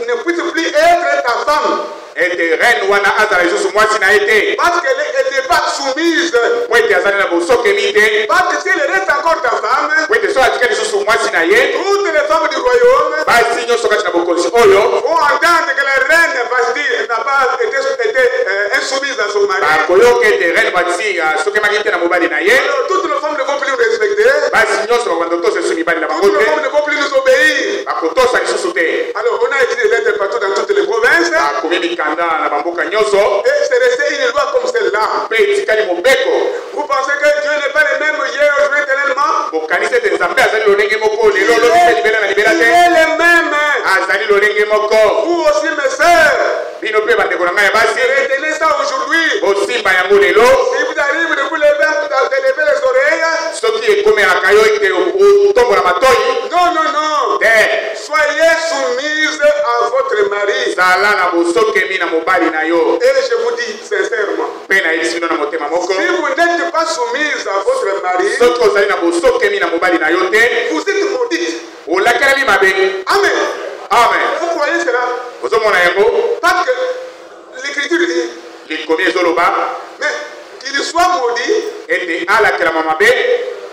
ne puisse plus être ta femme ete reine wana azala lisusu mwasi na ye te parce qu'elle n'était pas soumise. po ete azali na bosokemi te Parce que si elle reste encore ta femme, po ete so atika lisusu mwasi na ye toutes les femmes du royaume basi nyonso kati na bokonzi oyo vont entendre que la reine Basti n'a pas été insoumise à son mari. bakoyoka ete reine Bati asokemaki te na mobali na ye. Alors toutes les femmes ne vont plus nous respecter. Basi nyonso bakobanza kotosa lisusu mibali na bango Toutes les femmes te ne vont plus nous obéir. bakotosa lisusu te. Alors on a écrit des lettres partout dans toutes les provinces. bakomi mikanda na bamboka nyonso Et c'est resté une loi comme celle-là. mpe etikali mobeko. Vous pensez que Dieu n'est pas le même hier, aujourd'hui, éternellement? bokanisi ete nzambe azali lolenge moko lelo Il lobi mpe libela na libela est te le même. azali lolenge moko. Vous aussi, mes sœurs, bino mpe bandeko na ngai ya basi retenez ça aujourd'hui. bosimba yango lelo. Si vous arrivez de vous lever, de lever les oreilles, soki ekomelaka yo ete otombola matoi non, non, non. te Soyez soumise à votre mari. zala na bosokemi na mobali na yo. Et je vous dis sincèrement, mpe nayebisi bino na motema moko si vous n'êtes pas soumise à votre mari, soki ozali na bosokemi na mobali na yo te vous êtes maudite. olakelami mabe. Amen. amen. Vous croyez cela? ozomona yango Parce que l'Écriture dit, likomi ezoloba mais qu'il soit maudit, ete alakelama mabe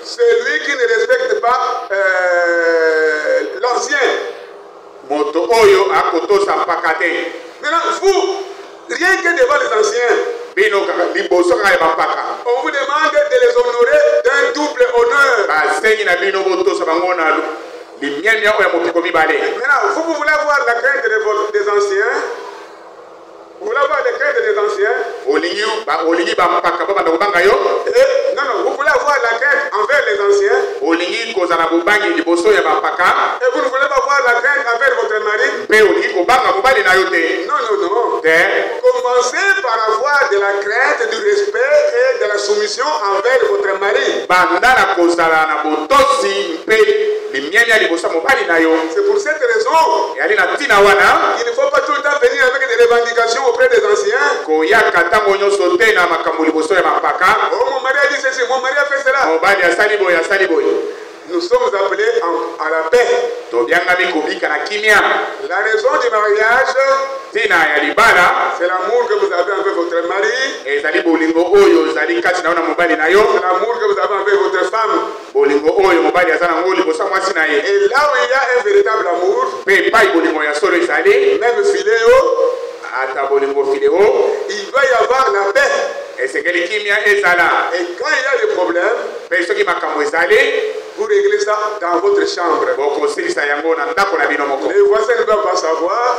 celui qui ne respecte pas l'ancien. moto oyo akotosa mpaka te. Maintenant, vous, rien que devant les anciens, bino kaka liboso kaka ya bampaka on vous demande de les honorer d'un double honneur. basengi na bino botosa bango na limyamia oyo ya mopiko mibale. Maintenant, vous voulez avoir la crainte des anciens. Vous voulez avoir la crainte des anciens. olingi bampaka babanda kobanga yo. Non, non, vous voulez avoir la crainte envers les anciens. olingi kozala bobangi liboso ya bampaka. Et vous ne voulez pas avoir la crainte envers votre mari. mpe olingi kobanga mobali na yo te. Non, non, non. te Commencez par avoir de la crainte, du respect et de la soumission envers votre mari. banda na kozala na botosi mpe limyamia liboso ya mobali na yo. C'est pour cette raison yali na ntina wana qu'il ne faut pas tout le temps venir avec des revendications auprès des anciens. koyaka ntango nyonso te na makambo liboso ya bampaka. Oh, mon mari a dit ceci, mon mari a fait cela. mobali asali boye asali boye. Nous sommes appelés à la paix. tobiangami kobika na kimia. La raison du mariage, ntina ya libala c'est l'amour que vous avez envers votre mari, ezali bolingo oyo ezali kati na yo na mobali na yo. c'est l'amour que vous avez envers votre femme. bolingo oyo mobali aza nango liboso ya mwasi na ye. Et là où il y a un véritable amour, mpe epai bolingo ya solo ezali même filéo, ata bolingo fileo il va y avoir la paix. esengeli kimia ezala. Et quand il y a des problèmes, mpe soki makambo ezali vous réglez ça dans votre chambre. bokosilisa yango na ndako na bino moko. Les voisins ne doivent pas savoir.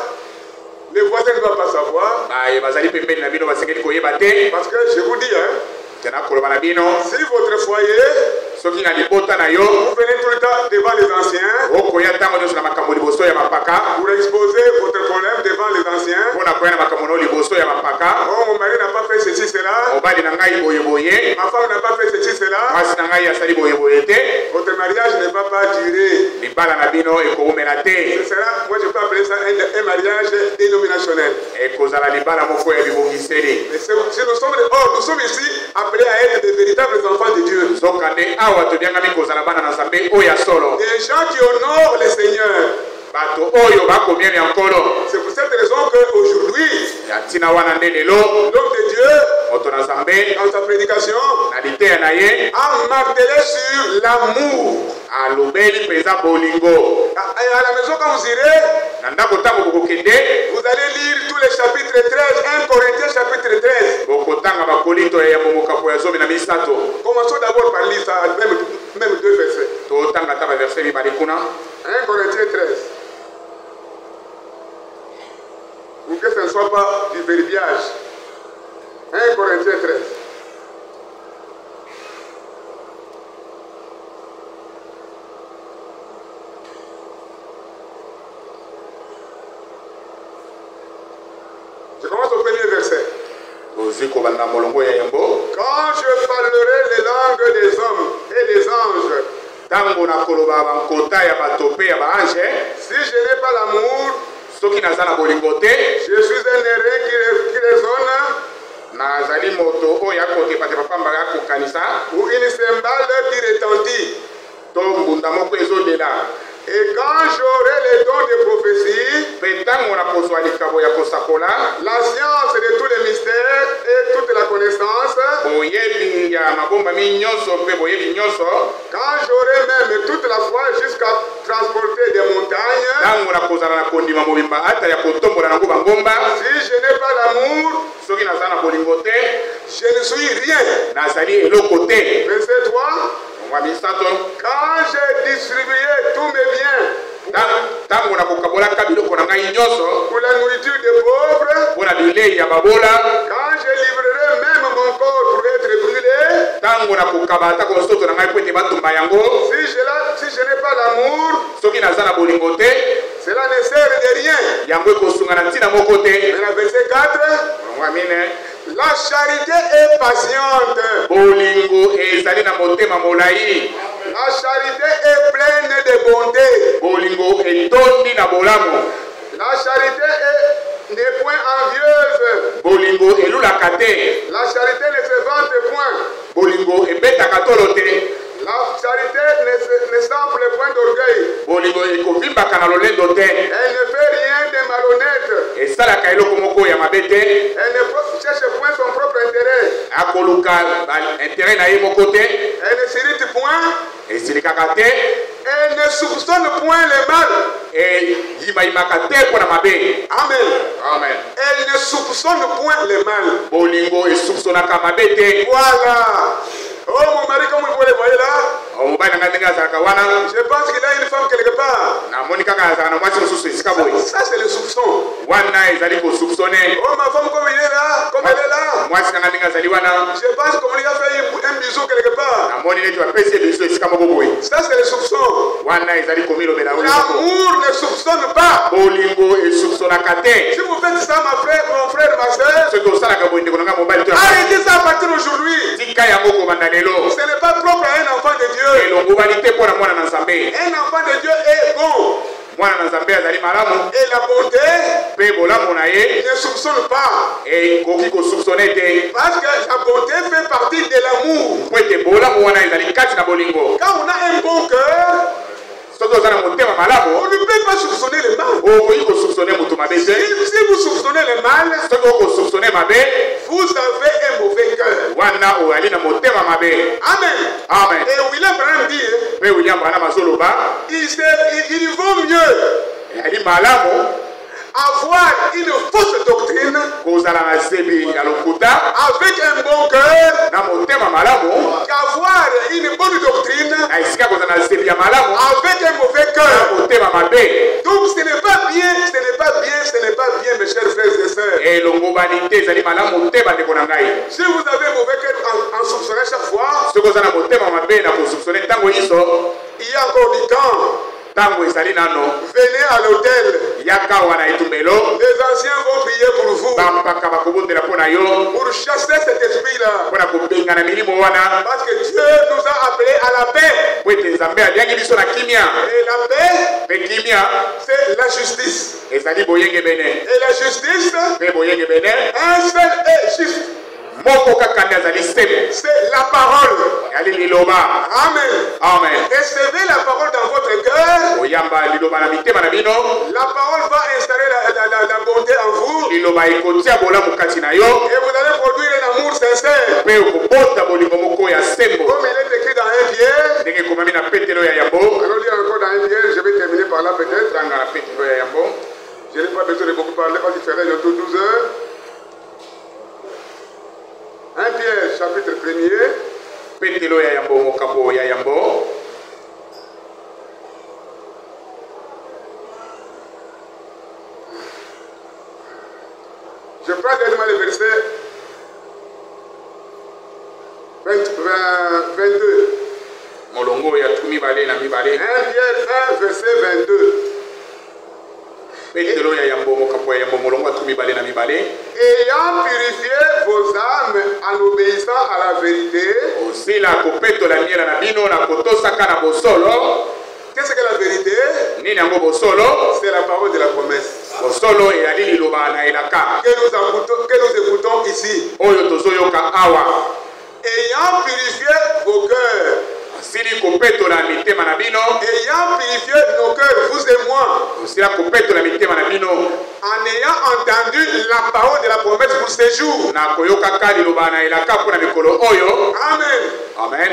Les voisins ne doivent pas savoir. baye bazali pembeni na bino basengeli koyeba te. Parce que je vous dis, hein, tena koloba na bino si votre foyer, soki na libota na yo vous venez tout le temps devant les anciens, okoya ntango nyonso na makambo liboso ya bampaka pour exposer votre problème devant les anciens. mpona koya na makambo nao liboso ya bampaka. Oh, mon mari n'a pas fait ceci, cela. mobali na ngai boyeboye, Ma femme n'a pas fait ceci, cela. mwasi na ngai asali boyeboye te. Votre mariage ne va pas durer. libala na bino ekoumela te. Ce sera, moi je peux appeler ça un mariage dénominationnel. ekozala libala moko ya bibongiseli. Mais si nous sommes ici appelés à être des véritables enfants de Dieu. nzokande awa tobiangami kozala bana na nzambe oyo ya solo. Des gens qui honorent le Seigneur. bato oyo bakomiami ya nkolo. C'est pour cette raison qu'aujourd'hui, ya ntina wana nde lelo l'homme de Dieu, moto na nzambe dans sa prédication, na liteya na ye a martelé sur l'amour. alobeli mpenza bolingo. À la maison, quand vous irez, na ndako ntango bokokende vous allez lire tous les chapitres 13, 1 Corinthiens chapitre 13. bokotanga bakolinto ya momokako ya 13. Commençons d'abord par lire ça, même deux versets. totanga ta baverse mibale kuna. 1 Corinthiens 13. Pour que ce ne soit pas du verbiage. 1 Corinthiens 13. Quand je parlerai les langues des hommes et des anges, si je n'ai pas l'amour, je suis un airain qui résonne, ou une cymbale qui retentit. Et quand j'aurai les dons de prophétie, la science de tous les mystères et toute la connaissance, quand j'aurai même toute la foi jusqu'à transporter des montagnes, si je n'ai pas l'amour, je ne suis rien. Verset 3. Quand j'ai distribué tous mes biens pour la nourriture des pauvres, quand je livrerai même mon corps pour être brûlé, si je n'ai pas l'amour, cela ne sert de rien. Maintenant, verset 4. La charité est patiente. La charité est pleine de bonté. La charité n'est point envieuse. La charité ne se vante point. La charité ne semble point d'orgueil. Elle ne fait rien de malhonnête. Elle ne cherche point son propre intérêt. Elle ne s'irrite point. Elle ne soupçonne point le mal. Amen. Amen. Elle ne soupçonne point le mal. Voilà. Oh, mon mari, comme vous le voyez là, je pense qu'il a une femme quelque part. Ça, c'est le soupçon. Oh, ma femme, comme elle est là, je pense qu'on lui a fait un bisou quelque part. Ça, c'est le soupçon. L'amour ne soupçonne pas. Si vous faites ça, mon frère, ma soeur, arrêtez ça à partir d'aujourd'hui. Ce n'est pas propre à un enfant de Dieu. Un enfant de Dieu est bon. Et la bonté ne soupçonne pas. Parce que la bonté fait partie de l'amour. Quand on a un bon cœur, on ne peut pas soupçonner le mal. Si vous soupçonnez le mal, vous avez un mauvais cœur. Amen. Amen. Et William Branham dit, il vaut mieux avoir une fausse doctrine avec un bon cœur qu'avoir une bonne doctrine avec un mauvais cœur. Donc ce n'est pas bien, mes chers frères et sœurs. Si vous avez un mauvais cœur en soupçonnant chaque fois, il y a encore du temps. Venez à l'hôtel. Les anciens vont prier pour vous. Pour chasser cet esprit-là. Parce que Dieu nous a appelés à la paix. Et la paix, c'est la justice. Et la justice, un seul est juste. C'est la parole. Amen. Amen. Recevez la parole dans votre cœur. La parole va installer la bonté en vous. Et vous allez produire un amour sincère. Comme il est écrit dans 1 Pierre. Allons lire encore dans 1 Pierre. Je vais terminer par là peut-être. Je n'ai pas besoin de beaucoup parler parce qu'il ferait bientôt 12 heures. 1 Pierre, chapitre 1er. Je prends directement le verset 22. 1 Pierre 1, verset 22. ayant purifié vos âmes en obéissant à la vérité. osila kopetola miela na bino na kotosaka na bosolo. Qu'est-ce que la vérité? Nini yango bosolo? C'est la parole de la promesse. Bosolo eyali liloba na elaka. Que nous écoutons ici. Oyo tozoyoka awa. Ayant purifié vos cœurs. Sili kopetola mitema na bino. Ayant purifié nos cœurs, vous et moi. Osila kopetola mitema na bino. En ayant entendu la parole de la promesse pour ces jours. Na koyoka ka liloba na elaka pona mikolo oyo. Amen. Amen.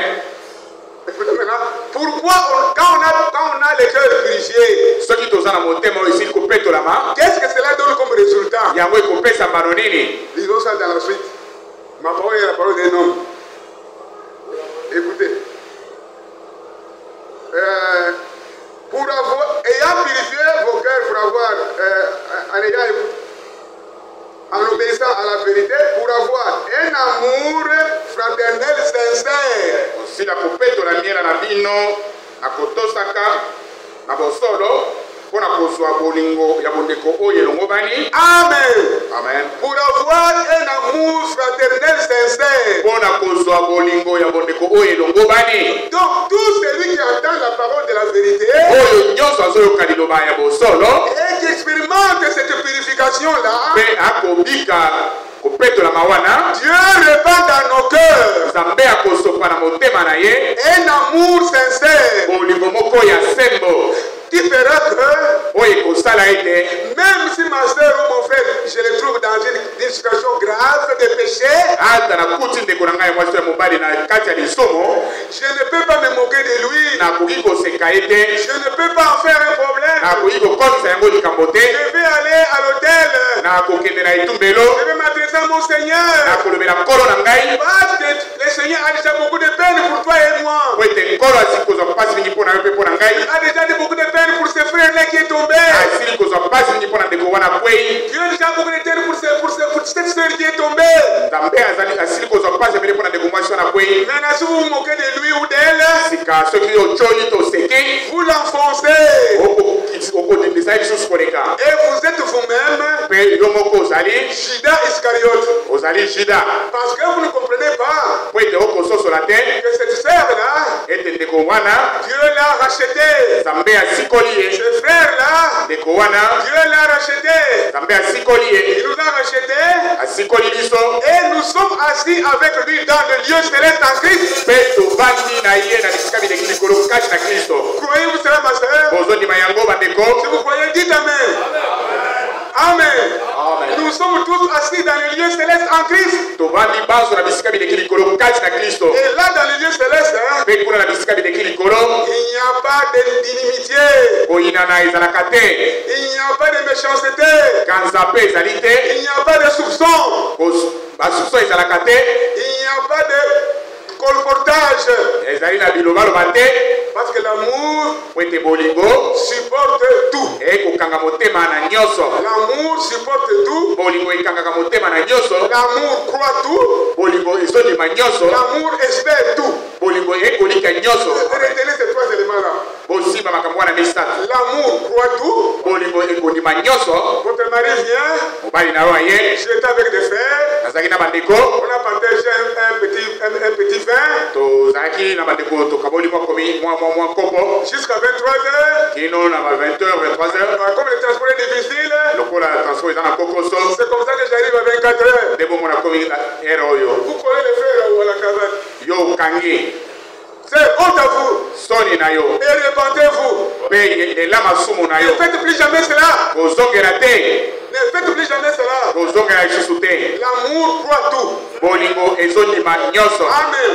Écoutez maintenant, pourquoi quand on a les cœurs purifiés, Soki tozana motema oyo sili kopetola ma. qu'est-ce que cela donne comme résultat? Yango ekopesa mbano nini? Lisons ça dans la suite. Ma parole est la parole d'un homme. Écoutez. Ayant purifié vos cœurs pour avoir, en obéissant à la vérité, pour avoir un amour fraternel sincère. Osila kopetola miela na bino na kotosaka na bosolo pona kozwa bolingo ya bondeko oyo elongo bani. Amen. Amen. Pour avoir un amour fraternel sincère. Pona kozwa bolingo ya bondeko oyo elongo bani. Donc tout celui qui entend la parole de la vérité Oyo nyonso azoyoka liloba ya bosolo et qui expérimente cette purification-là, mpe akobika kopetola mawana. Dieu répand dans nos cœurs Nzambe akosopa na motema na ye un amour sincère bolingo moko ya sembo qui fera que, oyo ekosala ete même si ma soeur ou mon frère, je les trouve dans une situation grave de péché, ata nakuti ndeko na ngai mwasi ya mobali na kati ya lisomo, je ne peux pas me moquer de lui. nakoki koseka ete, Je ne peux pas en faire un problème. nakoki kokomisa yango likambo te, Je vais aller à l'hôtel. nakokende na etumbelo, Je vais m'adresser à mon Seigneur. nakolobela nkolo na ngai Parce que le Seigneur a déjà beaucoup de peine pour toi et moi. po ete nkolo asili kozwa mpasi mingi mpo na yo mpe mpo na ngai, Il a déjà dit beaucoup de peine pour ce frère-là qui est tombé. asili kozwa mpasi mingi mpo na ndeko wana kwei. Dieu a déjà beaucoup de peine pour cette soeur qui est tombée. Nzambe asili kozwa mpasi ebele mpo na ndeko mwasi wana kwei. Maintenant, si vous vous moquez de lui ou d'elle, Sika soki ocholi toseki vous l'enfoncez. okondimisa ye lisusu koleka, Et vous êtes vous-même mpe yo moko ozali Judas Iscariote. ozali Juda, Parce que vous ne comprenez pas po ete okososola te que cette sœur-là, ete ndeko wana Dieu l'a racheté. Nzambe asikoli ye, Ce frère-là, ndeko wana Dieu l'a racheté. Nzambe asikoli ye, Il nous a racheté asikoli biso et nous sommes assis avec lui dans le lieu céleste en Christ. mpe tovandi na ye na bisika bileki likolo kati na Kristo. Croyez-vous cela, ma sœur? Bozondima yango bandeko? Si vous croyez, dites Amen. Amen. Amen. Nous sommes tous assis dans le lieu céleste en Christ. Tovandi banso na bisika bileki likolo kati na Kristo, Et là, dans le lieu céleste, mpe kuna na bisika bileki likolo il n'y a pas d'inimitié. koyinana ezalaka te, Il n'y a pas de méchanceté. kanza mpe ezali te, Il n'y a pas de soupçon. basuso ezalaka te, Il n'y a pas de colportage. ezali na bilobaloba te, Parce que l'amour po ete bolingo supporte tout. ekokanga motema na nyonso. L'amour supporte tout. Bolingo ekangaka motema na nyonso, L'amour croit tout. bolingo ezondima nyonso, L'amour espère tout. bolingo ekolika nyonso. Retenez ces trois éléments-là. Bosimba makambo wana misato, L'amour croit tout. bolingo ekondima nyonso. Votre mari vient. Mobali na yo aye, J'étais avec des frères. nazalaki na bandeko, On a partagé un petit vin tozalaki na bandeko tokaboli mwa kopo jusqu'à 23h. kino na ba 20h 23h, Comme le transport est difficile, lokola transport eza na kokoso c'est comme ça que j'arrive à 24h. nde bomona komi ere oyo Vous collez les frères ou à la cravate. yo okangi C'est honte à vous. soni na yo Et répentez-vous. mpe lela masumu na Ne yo, faites plus jamais cela. kozongela te, Ne faites plus jamais cela. kozongela lisusu te. L'amour croit tout. Bolingo ezondima nyonso. Amen.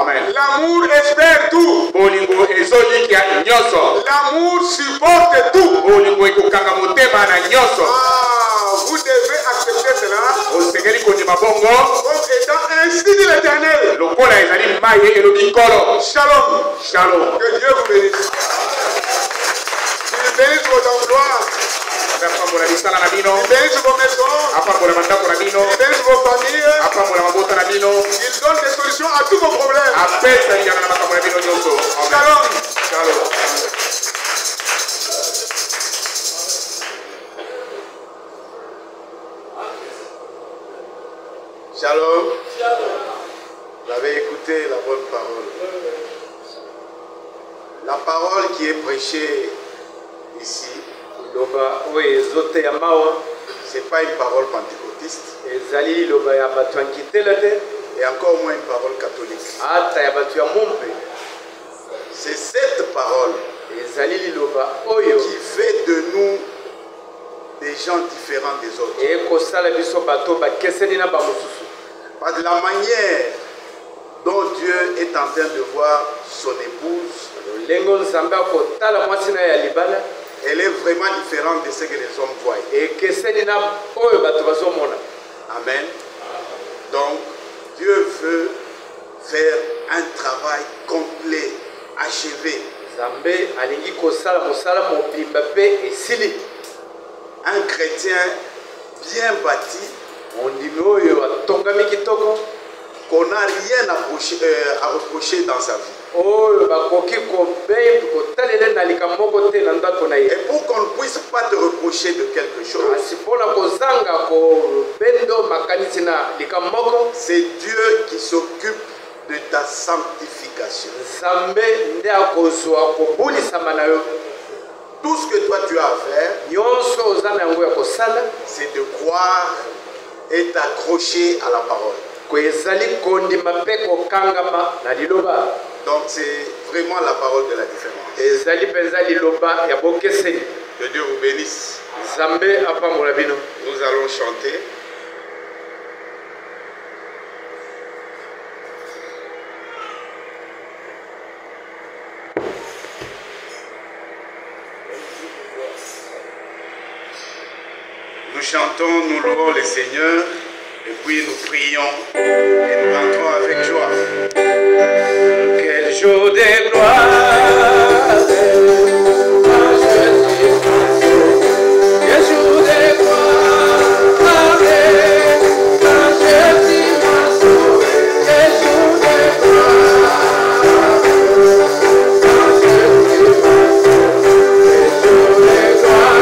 Amen. L'amour espère tout. Bolingo ezolikia nyonso. L'amour supporte tout. Bolingo ekokanga motema na nyonso. Ah, vous devez accepter cela osengeli kondima bongo comme étant ainsi dit l'Éternel. lokola ezali maye elobi nkolo. Shalom. Shalom. Que Dieu vous bénisse. Il bénisse vos emplois. apambola bisala na bino, Il bénisse vos maisons. apambola bandako na bino, Il bénisse vos familles. apambola mabota na bino, Il donne des solutions à tous vos problèmes. apesa liyano na makambo na bino nyonso. Amen. Shalom. Shalom. écouter la bonne parole. La parole qui est prêchée ici, ce n'est pas une parole pentecôtiste. Et encore moins une parole catholique. C'est cette parole qui fait de nous des gens différents des autres. Par de la manière dont Dieu est en train de voir son épouse, elle est vraiment différente de ce que les hommes voient. Amen. Donc, Dieu veut faire un travail complet, achevé. Un chrétien bien bâti, qu'on n'a rien à reprocher dans sa vie. Et pour qu'on ne puisse pas te reprocher de quelque chose, c'est Dieu qui s'occupe de ta sanctification. Tout ce que toi tu as à faire, c'est de croire et t'accrocher à la parole. Donc c'est vraiment la parole de la différence. Que Dieu vous bénisse. Nous allons chanter. Nous chantons, nous louons le Seigneur. Et puis nous prions et nous rentrons avec joie. Quel jour de gloire, quel jour de gloire, quand Jésus m'a sauvé, quel jour de gloire, quand Jésus m'a sauvé, quel jour de gloire,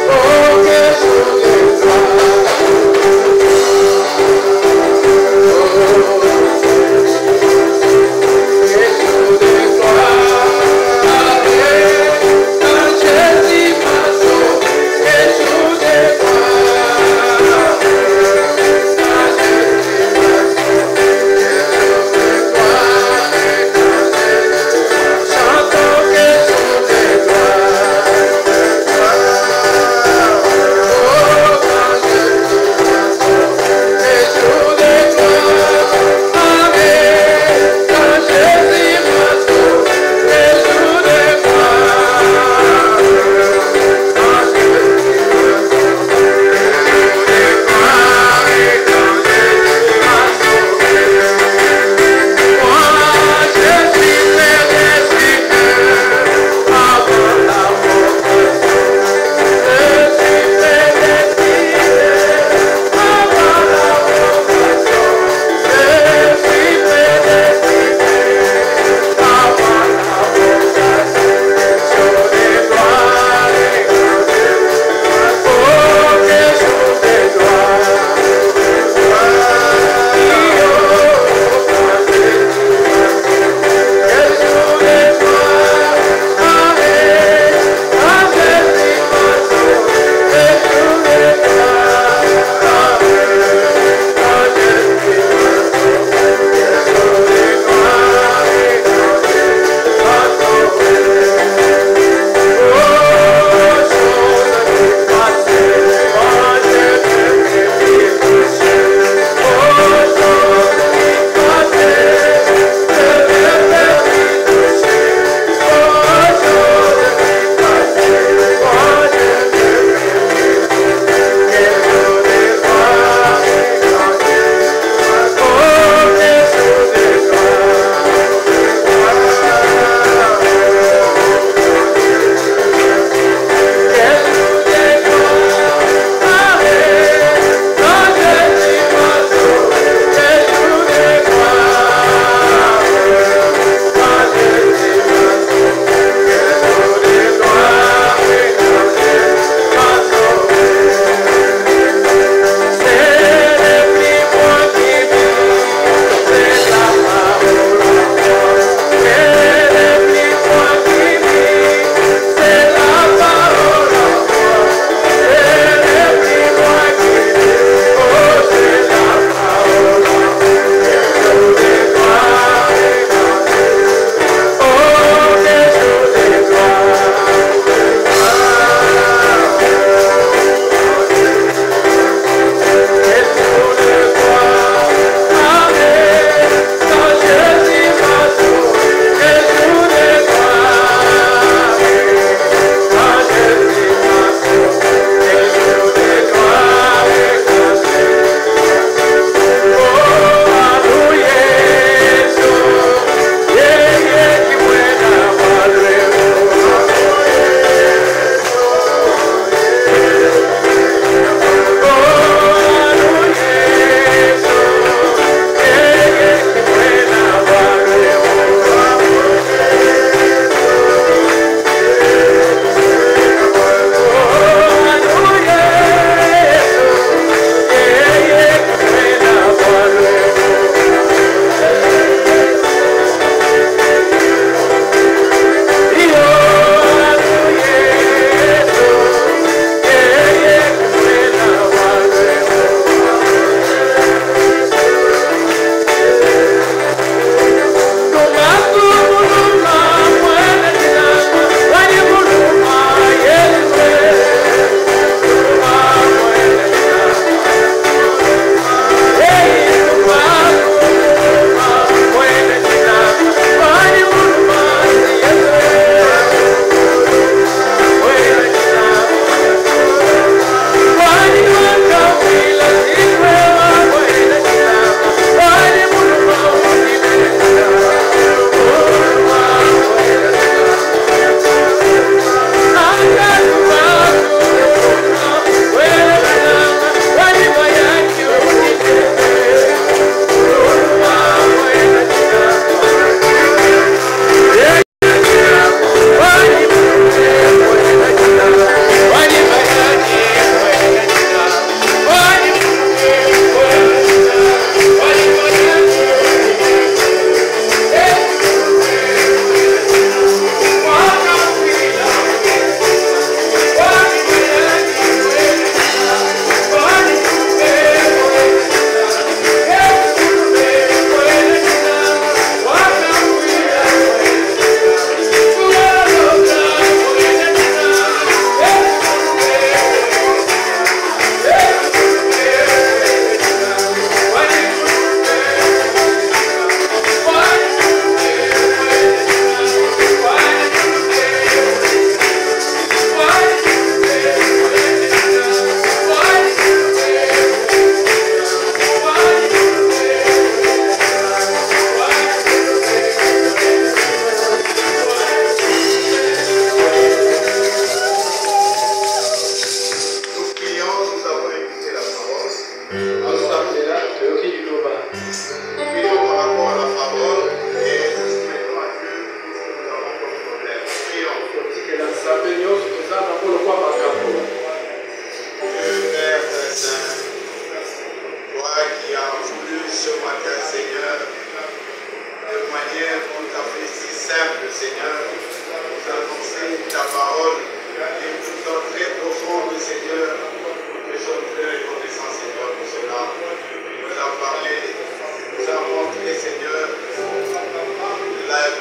oh quel jour de gloire.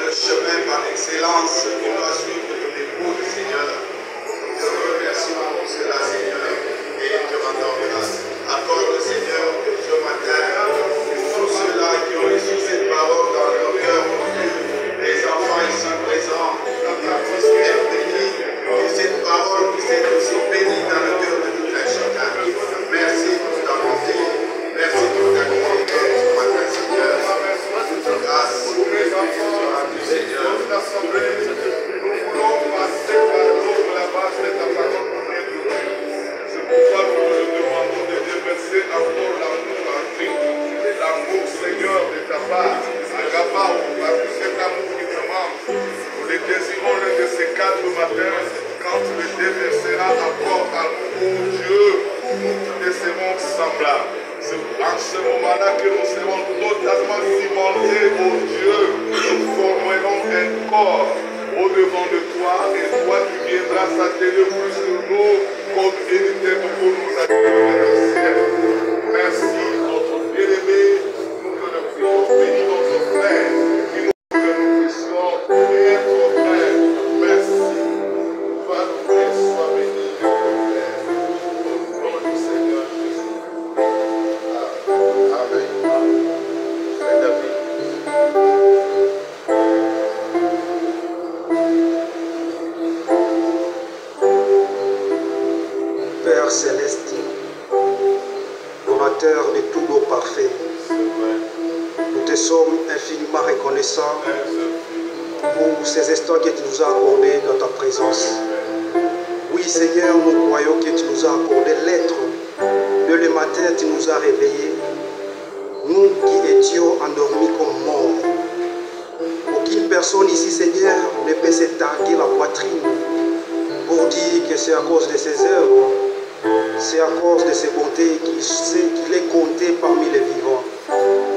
le chemin par excellence que doit suivre ton épouse, Seigneur. Nous te remercions pour cela, Seigneur, et te rendons grâce. Accorde, Seigneur, que ce matin, tous ceux-là qui ont reçu cette parole dans leur cœur, mon Dieu, les enfants ici présents, qu'ils puissent être bénis, et cette parole puisse être aussi bénie dans le cœur de tout un chacun. Merci pour ta bonté, merci pour ta miséricorde ce matin, Seigneur. Grâce pour les enfants du Seigneur. Nous voulons passer par l'eau la base de ta parole pour les louer. C'est pourquoi nous te demandons de déverser encore l'amour en Christ, l'amour, Seigneur, de ta part, à Gabao, parce que cet amour qui te manque, nous le désirons l'un de ces 4 matins, quand tu le déverseras encore à nous, oh Dieu, nous te serons semblables. C'est en ce moment-là que nous serons totalement cimentés, oh Dieu, nous formerons un corps au-devant de toi, et toi qui viendras s'atteler plus sur nous, comme unité pour nous atteler au ciel. Merci, notre bien-aimé, nous te le prions, bénis notre frère, qui nous que nous puissions être frères. Merci, va nous faire, sois béni, au nom du Seigneur Jésus. Amen. Frère David. Père céleste, donateur de tout l'eau parfait, nous te sommes infiniment reconnaissants pour ces instants que tu nous as accordés dans ta présence. Oui Seigneur, nous croyons que tu nous as accordé l'être. Dès le matin, tu nous as réveillés, nous qui étions endormis comme morts. Aucune personne ici, Seigneur, ne peut se targuer la poitrine pour dire que c'est à cause de ses œuvres, c'est à cause de ses bontés qu'il est compté parmi les vivants.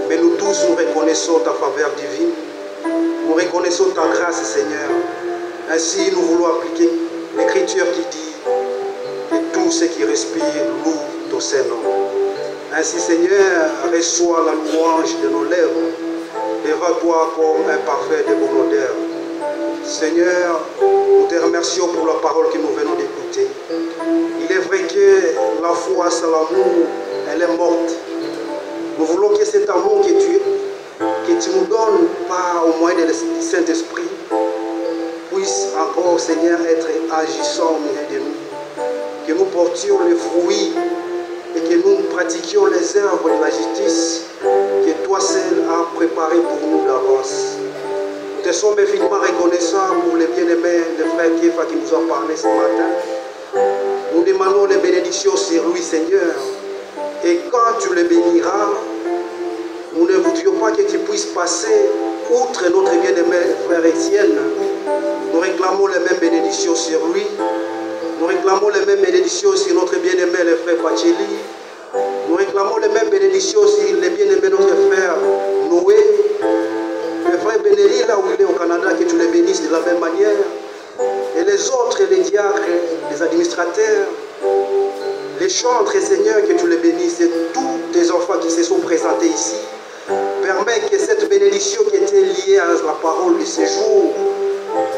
Mais nous tous, nous reconnaissons ta faveur divine, nous reconnaissons ta grâce, Seigneur. Ainsi, nous voulons appliquer l'écriture qui dit que tout ce qui respire loue ton Saint-Nom. Ainsi, Seigneur, reçois la louange de nos lèvres, lève-toi comme un parfait de bonne odeur. Seigneur, nous te remercions pour la parole que nous venons d'écouter. Il est vrai que la foi sans l'amour, elle est morte. Nous voulons que cet amour que tu nous donnes par au moyen du Saint-Esprit puisse encore, Seigneur, être agissant au milieu de nous. Que nous portions les fruits et que nous pratiquions les œuvres de la justice que toi seul as préparées pour nous d'avance. Nous te sommes infiniment reconnaissants pour les bien-aimés de frère Kefa qui nous ont parlé ce matin. Nous demandons les bénédictions sur lui, Seigneur. Et quand tu le béniras, nous ne voudrions pas que tu puisses passer outre notre bien-aimé frère Étienne. Nous réclamons les mêmes bénédictions sur lui. Nous réclamons les mêmes bénédictions sur notre bien-aimé le frère Pacheli. Nous réclamons les mêmes bénédictions sur les bien-aimés de notre frère Noé. Le frère Benelli, là où il est au Canada, que tu les bénisses de la même manière. Et les autres, les diacres, les administrateurs, les chantres, Seigneur, que tu les bénisses, et tous tes enfants qui se sont présentés ici. Permets que cette bénédiction qui était liée à la parole de ce jour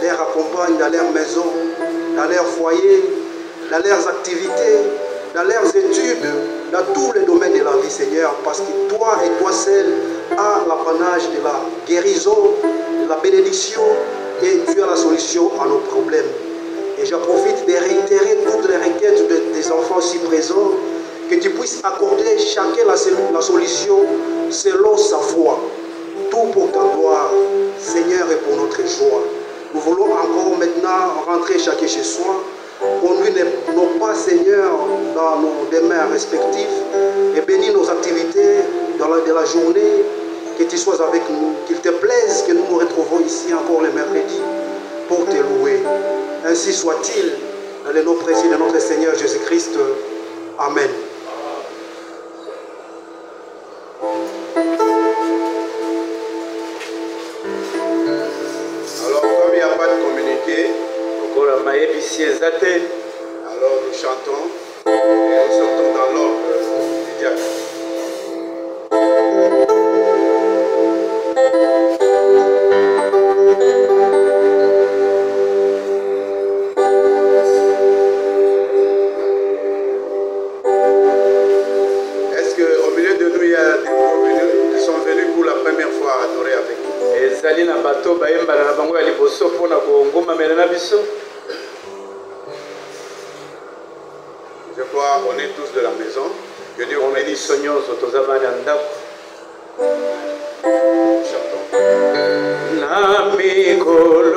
les accompagne dans leur maison, dans leur foyer, dans leurs activités, dans leurs études, dans tous les domaines de la vie, Seigneur, parce que toi et toi seul as l'apanage de la guérison, de la bénédiction, et tu as la solution à nos problèmes. Et j'en profite de réitérer toutes les requêtes des enfants ici présents, que tu puisses accorder chacun la solution selon sa foi. Tout pour ta gloire, Seigneur, et pour notre joie. Nous voulons encore maintenant rentrer chacun chez soi. Conduis nos pas, Seigneur, dans nos demeures respectives et bénis nos activités de la journée. Que tu sois avec nous, qu'il te plaise que nous nous retrouvons ici encore le mercredi pour te louer. Ainsi soit-il, dans le nom précieux de notre Seigneur Jésus-Christ. Amen. Alors, comme il n'y a pas de communiqué, alors nous chantons et nous sortons dans l'ordre du diacre. ezali na bato bayembana na bango ya liboso mpona kongomamela na biso. Je crois on est tous de la maison. Que Dieu vous bénisse. Na mikolo